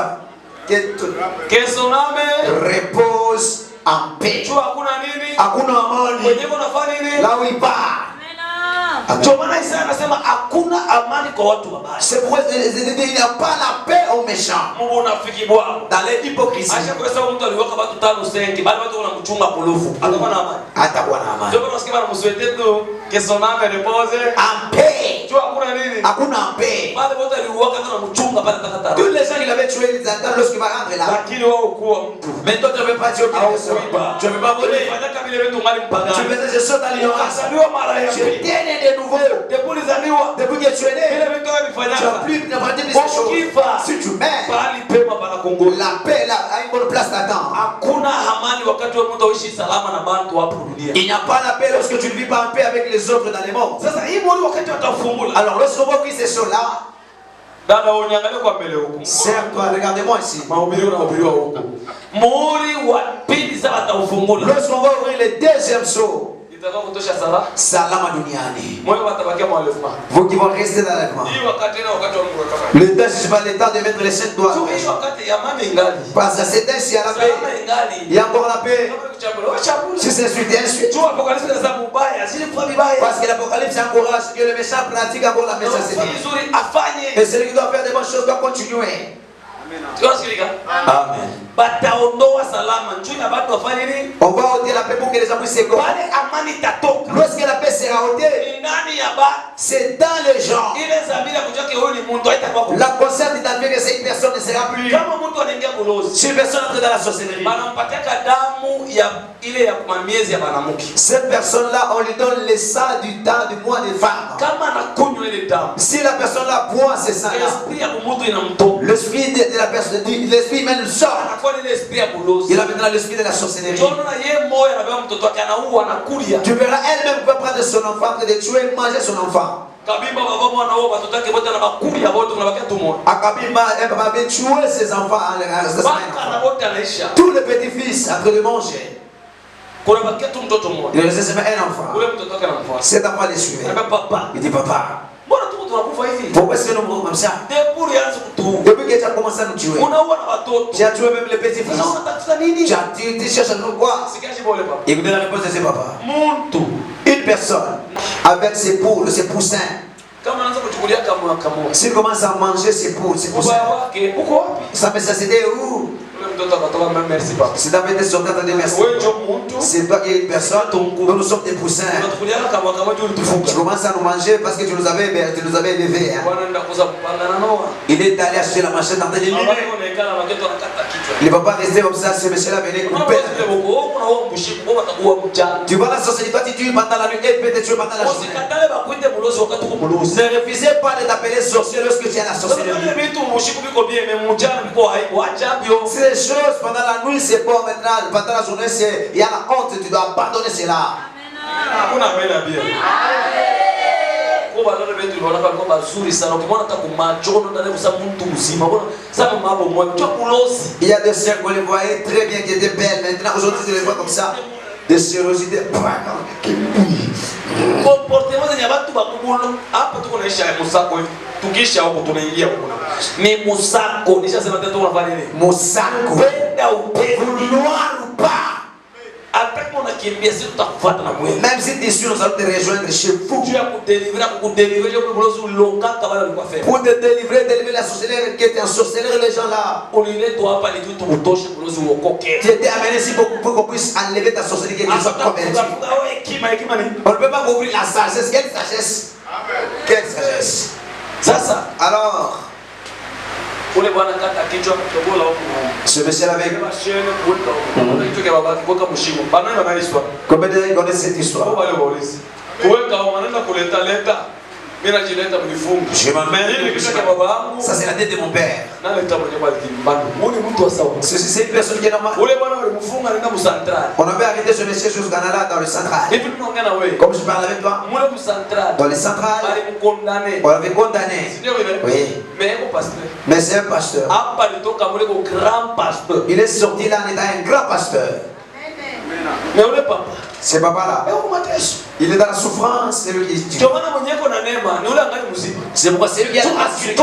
Que soname. Repose en paix. Jua hakuna nini? Hakuna amani. Wenyewe unafanya nini? Là où il part. Ndio maana Isaya anasema hakuna amani kwa watu wabaya. C'est pourquoi il n'y a pas la paix aux méchants. Mungu unafiki bwana. Dans l'hypocrisie. Acha kwa sababu mtu aliweka watu 5 senki, bali watu wanamchunga kulufu. Atakuwa na amani. Atakuwa na amani. Ndio maana unasikia bana mswete tu que son âme repose En paix. Jua hakuna nini? Hakuna en paix. Bali watu aliweka wanamchunga pale takataka. Tous les gens qui l'avaient tué, ils attendent lorsqu'il va rentrer là. Lakini wao kuwa mtu. Mais toi, tu ne veux pas tuer personne. Tu ne veux pas voler. Fanya kama vile wewe ungali Tu mpagani. faisais ce saut dans l'ignorance. Ukazaliwa mara ya Tu pili. es né de nouveau. Depuis ulizaliwa. Depuis que tu es né, Vile vitu wewe tu vifanya. n'as plus de ces choses. Ukifa. Si tu meurs, Bali pema bana Kongo. la paix là, à une bonne place t'attend. Hakuna amani wakati wewe mtu aishi salama na bantu hapo dunia. Il n'y a pas la paix lorsque tu ne vis pas en paix avec les autres dans les mondes. Sasa hii mwili wakati watafungula. Alors lorsqu'on va ouvrir ces choses-là, Dada uniangalie kwa mbele huko. serre-toi, regardez-moi ici. Mahubiri unahubiriwa huko. Muhuri wa pili sasa ataufungula. Lorsqu'on va ouvrir le deuxième saut, Itakuwa kutosha sala. salama duniani. Moyo watabakia mwalefuma. Vous qui vont rester dans l'allemand. Hii wakati na wakati wa Mungu kama. Le temps, c'est pas le temps de mettre les 7 doigts. Tu hii wakati ya amani ingali. Parce que c'est ainsi à la paix. Salama ingali. Il y a encore la paix. Kama kuchambula, wachambula. Si c'est suite, ensuite. Tu apokalipsi na sababu mbaya, si kwa vibaya. Parce que l'Apocalypse encourage que le méchant pratique encore la méchanceté. Vizuri afanye. Et celui qui doit faire des bonnes choses doit continuer. Tunasikilika? Amen. Bataondoa salama. Njoo na watu wafanye nini? On va ôter la paix pour que les gens puissent s'écouter. Pale amani tatoka. Lorsque la paix sera ôtée, Ni ndani ya ba c'est dans les gens. ile zamira kujua ke huyu ni mtu haitakuwa kwa. La conscience d'identifier que cette personne ne sera plus. Kama mtu anaingia bulozi. Si une personne entre dans la sorcellerie, Banampatia damu ya ile ya miezi ya banamuki. cette personne-là, on lui donne le sang du temps du mois des femmes. Kama anakunywa ile damu. Si la personne-là boit ce sang-là, Esprit ya mtu inamtoka. l'esprit de la personne, l'esprit même sort. Anakuwa ile esprit ya bulozi. Il a maintenant l'esprit de la sorcellerie. Tunaona yeye moyo anabeba mtoto wake anaua anakulia. Tu verras elle-même va prendre son enfant, de tuer, manger son enfant. Kabimba baba mwana wao watoto wake wote anabakulia wote unabakia tumo. Akabimba, elle va tuer ses enfants en les Baka na wote anaisha. tous les petits-fils après de manger. Kuna bakia tu mtoto mmoja. Il restait seulement un enfant. Ule mtoto wake anamfuata. Cet enfant les suivait. Anambia papa. Il dit papa, Mbona tuko tunakufa hivi? pourquoi est-ce que nous mourons comme ça? Deburi yanza kutu. Depuis que tu as commencé à nous tuer, Unaua na watoto. tu as tué même les petits-fils. Sasa unatafuta nini? Tu cherches à nous quoi? Sikaji bole papa. Écoutez la réponse de ses papas. Muntu. Une personne avec ses poules, ses poussins, Kama anaanza kuchukulia kama s'il commence à manger ses poules, ses poussins, ubaya wake uko wapi? sa nécessité où? Ule mtoto akatoka même merci papa. C'est d'abord des soldats de merci. Wewe ndio muntu. C'est toi qui es une personne, nous sommes des poussins. Unachukulia kama juu Tu tufunga. commences à nous manger parce que tu nous avais élevés. Hein. Bwana ndio kuza kupanga na noa. Il est allé acheter la machette en train de limer. Baba anaonekana na watoto anakata kichwa. Il ne va pas rester comme ça, ce monsieur-là venait couper. Tu vas la sorcellerie, toi tu tues pendant la nuit, et peut te tuer pendant la journée. Ne refusez pas de t'appeler sorcier lorsque tu es à la sorcellerie. Si les choses pendant la nuit c'est bon, maintenant pendant la journée il y a la honte, tu dois abandonner cela. Il y a des sœurs qu'on les voyait très bien qui étaient belles, maintenant aujourd'hui tu les vois comme ça. Des sérosités. Comportement ya watu bakubulu hapa tuko naisha musako tukisha huko tunaingia huko ni musako. Nishasema tatu unafanya nini? Musako. Penda upende. Vouloir ou pas. Après qu'on a kimbia si tutakufuata na mwili. Même si tu es sûr, nous allons te rejoindre chez vous. Dieu a kudélivrer je peux vous longa kama alikuwa faire. Pour te délivrer la sorcellerie qui était en sorcellerie, les gens là. Uliletwa hapa ili tu kutosha kulozi uokoke. Tu étais amené ici pour qu'on puisse enlever ta sorcellerie qui soit convertie. On ne peut pas ouvrir la sagesse. Quelle sagesse? Amen. Quelle sagesse? Sasa. Alors, ule bwana kata kichwa kutobola huko. ce monsieur avec combien de connaissent cette histoire? Je m'amène. Ça c'est la tête de mon père. Ceci c'est une personne qui est normale. On avait arrêté ce monsieur jusqu'au Canada dans le central. Comme je parle avec toi. Dans le central. On l'avait condamné. Oui. Mais c'est un pasteur. Il est sorti là en étant un grand pasteur. C'est papa là. Il est dans la souffrance, c'est lui qui est. C'est pourquoi c'est lui qui a assuré.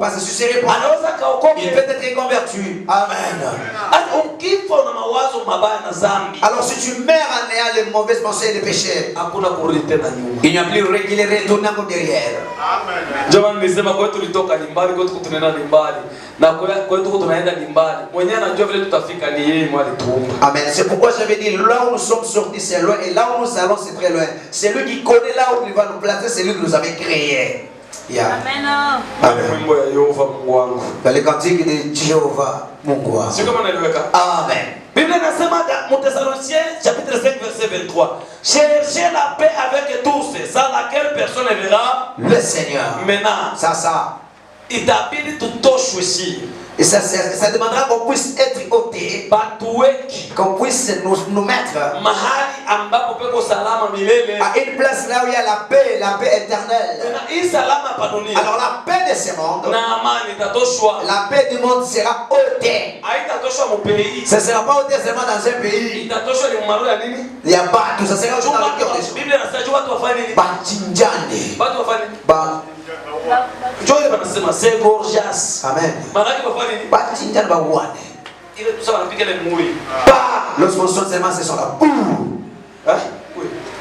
Parce que si c'est répondu, il peut être converti. Amen. Alors si tu meurs en ayant les mauvaises pensées et les péchés, il n'y a plus qu'il est retourné en derrière. Amen. C'est pourquoi j'avais dit là où nous sommes sortis c'est loin et là où nous allons c'est très loin. C'est lui qui connaît là où il va nous placer, c'est lui qui nous avait créés. Yeah. Amen. Amen. Dans les cantiques de Jéhovah, mon roi. Amen. Bible nasema dans Thessaloniciens chapitre 5 verset 23. Cherchez la paix avec tous, sans laquelle personne ne verra le Seigneur. Maintenant, ça. Itabidi tutoshwe ici. Et ça demandera qu'on puisse être ôté, qu'on puisse nous mettre à une place là où il y a la paix éternelle. Alors la paix de ce monde, la paix du monde sera ôtée. Ça ne sera pas ôté seulement dans un pays. Il y a pas tout ça sera ôté dans le cœur des gens. C'est gorgeous. Amen. Lorsqu'on sonne seulement ce sont là.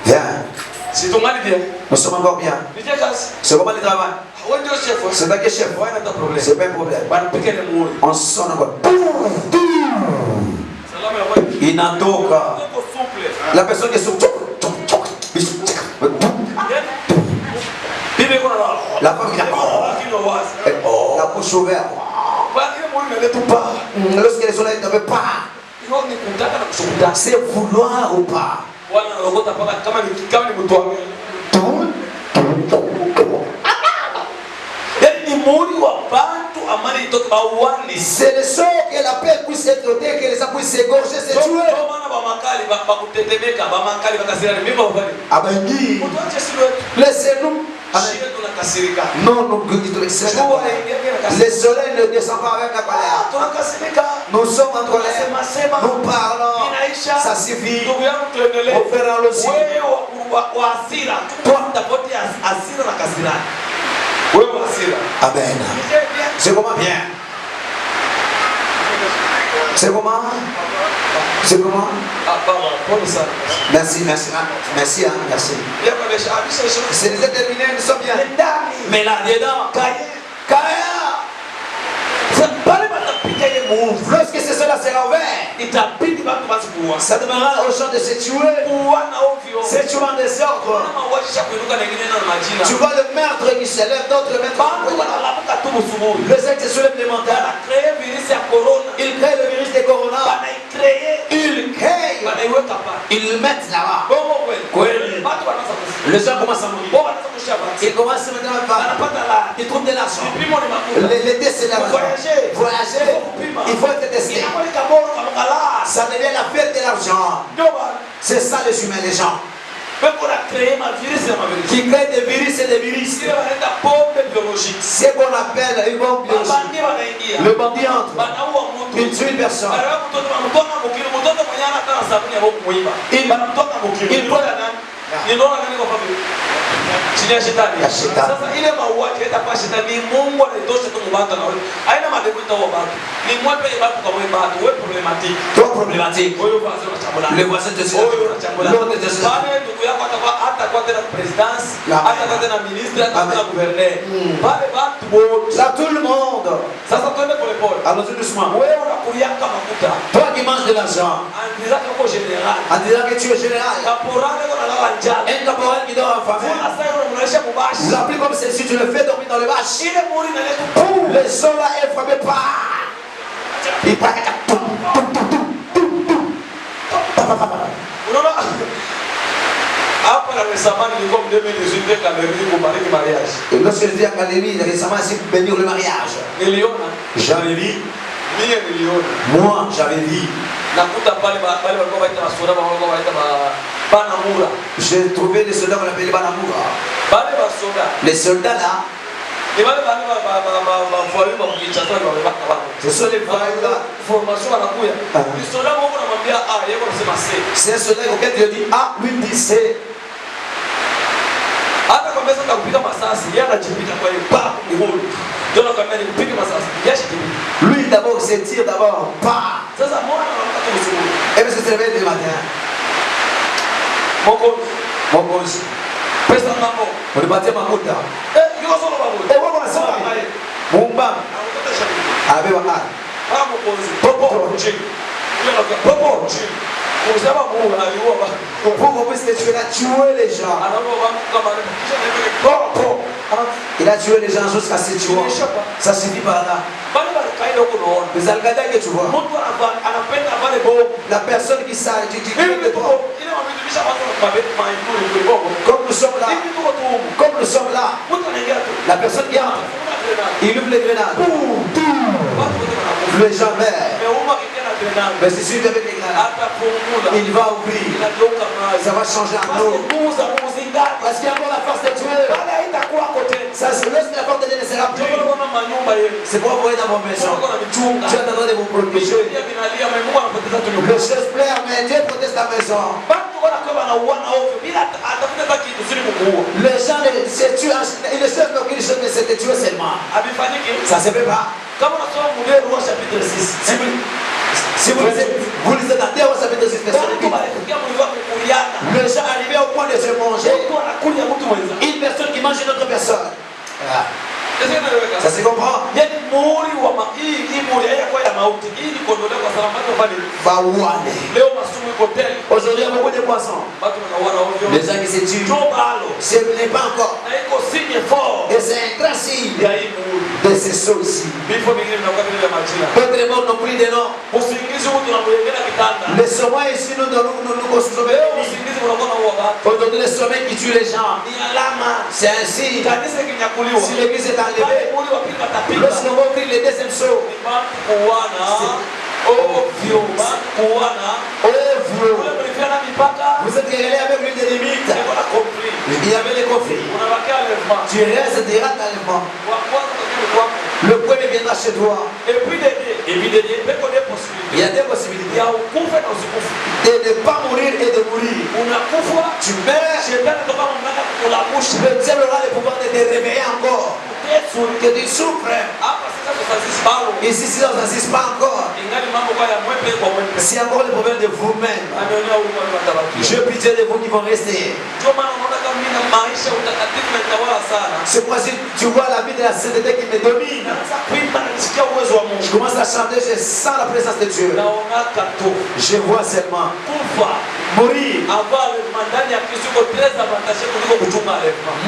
Viens. Nous sommes encore bien. C'est comment le travail? C'est pas que chef. C'est pas un problème. On sonne encore. Inatoka. La personne qui est souple. La femme qui a la bouche ouverte. Lorsque les soleils ne veulent pas, c'est vouloir ou pas. C'est le sort que la paix puisse être ôtée, que les gens puissent s'égorger, se tuer. Laissez-nous. Non, le soleil ne descend pas avec la colère. Nous sommes en colère. Nous parlons. Ça suffit. On fera le signe. Amen. C'est comment bien? C'est comment? C'est comment? Merci. C'est déjà terminé, nous sommes bien. Mais là-dedans, lorsque ce cela sera ouvert, ça demandera aux gens de se tuer. Se tuer en désordre. Tu vois le meurtre qui s'élève, d'autres maîtres. Le sexe se soulève les montagnes. Il crée le virus de corona. Ils le mettent là-bas. Les gens commencent à mourir. Ils commencent maintenant à ils trouvent de l'argent. Les tests, c'est l'argent. Voyager, il faut être testé. Ça devient la fête de l'argent. C'est ça les humains, les gens. Qui crée des virus et des virus. C'est qu'on appelle une bombe biologique. Le bandit entre. Il tue une personne. Ninaona nani kwa familia? Chini ya shetani. Sasa ile mauaji itakuwa shetani Mungu anaitosha tu mbata na wewe. Haina madekuta wa watu. Ni mwape watu kwa wewe watu, wewe problematique. Toi problématique. Wewe basi unachambula. Le voisin te dit. Wewe unachambula. L'autre te dit. Bale ndugu yako atakuwa tena présidence, atakuwa tena ministre, atakuwa tena gouverneur. Bale watu wote. Là tout le monde. Sasa twende pole pole. Allons-y doucement. Wewe unakulia kama makuta. Toi qui manges de l'argent. Andiza kwa général. En disant que tu es général. Caporal ko nalala njala. Un caporal qui dort en famille. Vous l'appelez comme si tu le fais dormir dans le vache. Le sol là est frappé par. Il paraît que. Et lorsque je dis à Calémie, récemment, c'est pour bénir le mariage. J'avais vu. Moi, j'avais vu. J'ai trouvé des soldats qu'on appelait Banamura. Les soldats là, ce sont les voyous là. C'est un soldat auquel tu dis A, lui dit C. Lui d'abord il se tire d'abord. Et puis il se réveille le matin. Mon cause. On est parti à Makuta. Et on va se faire. Mumba. Avec Waka. Popo. Pourquoi parce que tu as tué les gens? Il a tué les gens jusqu'à se tuer. Ça suffit par là. Les Al-Qaïda que tu vois. La personne qui s'agit comme nous sommes là, la personne qui entre, il ouvre les grenades. Les gens meurent. Mais c'est sûr qu'avec les grenades, il va ouvrir. Ça va changer en eau. Parce qu'il y a encore la force de tuer. Ça, c'est lorsque la force de Dieu ne sera plus. C'est pour envoyer dans vos maisons. Tu as le droit de vous protéger. Le chef plaire, mais Dieu protège ta maison. Les gens se tuent, ils ne savent aucune chose, mais c'est de tuer seulement. Ça ne se fait pas. Si vous lisez dans Terre, ça veut dire que les gens arrivés au point de se manger, une personne qui mange une autre personne. Ça se comprend? Aujourd'hui, il y a beaucoup de poissons. Les gens qui se tuent, ce n'est pas encore. Et c'est un grand signe de ces choses ici. D'autres morts n'ont pris des noms. Le sommeil ici, nous consommons. Aujourd'hui, le sommeil qui tue les gens, c'est ainsi. Si l'église est enlevée, lorsqu'on va ouvrir le deuxième saut, vous êtes réglé avec l'une des limites. Il y avait les conflits. Tu restes des rats d'enlèvement. Le premier viendra chez toi. Et puis il y a des possibilités de ne pas mourir et de mourir. Tu meurs. Le diable aura le pouvoir de te réveiller encore. Que tu souffres. Ici, si on n'assiste pas encore, c'est encore le problème de vous-même. Je pitié de vous qui vont rester. C'est quoi si tu vois la vie de la sainteté qui me domine? Je commence à chanter, je sens la présence de Dieu. Je vois seulement mourir.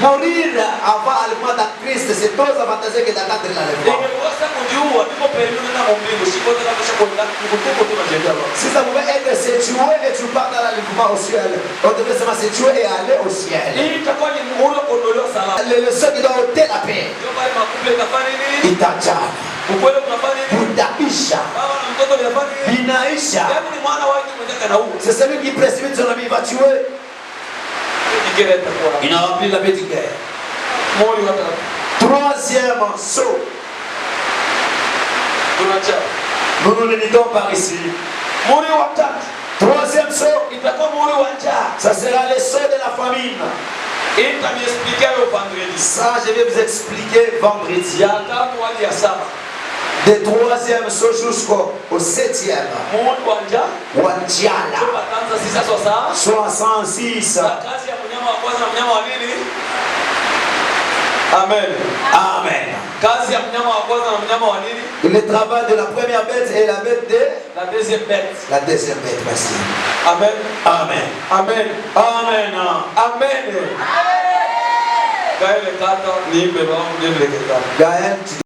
Mourir avant l'enlèvement dans Christ, c'est trop avantageux que d'attendre l'enlèvement. Si ça pouvait être se tuer et tu pars dans l'enlèvement au ciel, on devrait seulement se tuer et aller au ciel. Le seul qui doit ôter la paix, il t'attend. Binaisha. C'est celui qui précipite son ami, il va tuer. Il n'a rempli la petite guerre. Troisième saut. Nous nous limitons par ici. Troisième saut, itakuwa muri wa njaa. ça sera le saut de la famine. Itaniexpliquer le vendredi. Ça, je vais vous expliquer vendredi. Ya tatu hadi ya saba. Du troisième saut jusqu'au septième. Mungu wa njaa. Wanjala. Batanza sisa sosa. 66. Na kazi ya mnyama wa kwanza na mnyama wa nini? Amen. Amen. Kazi ya mnyama wa kwanza na mnyama wa nini? Le travail de la première bête et la bête de La deuxième bête. la deuxième bête. Merci. Amen. Amen. Amen. Amen. Amen. Gaël kata niimbe wangu niende kata. Gaël, tu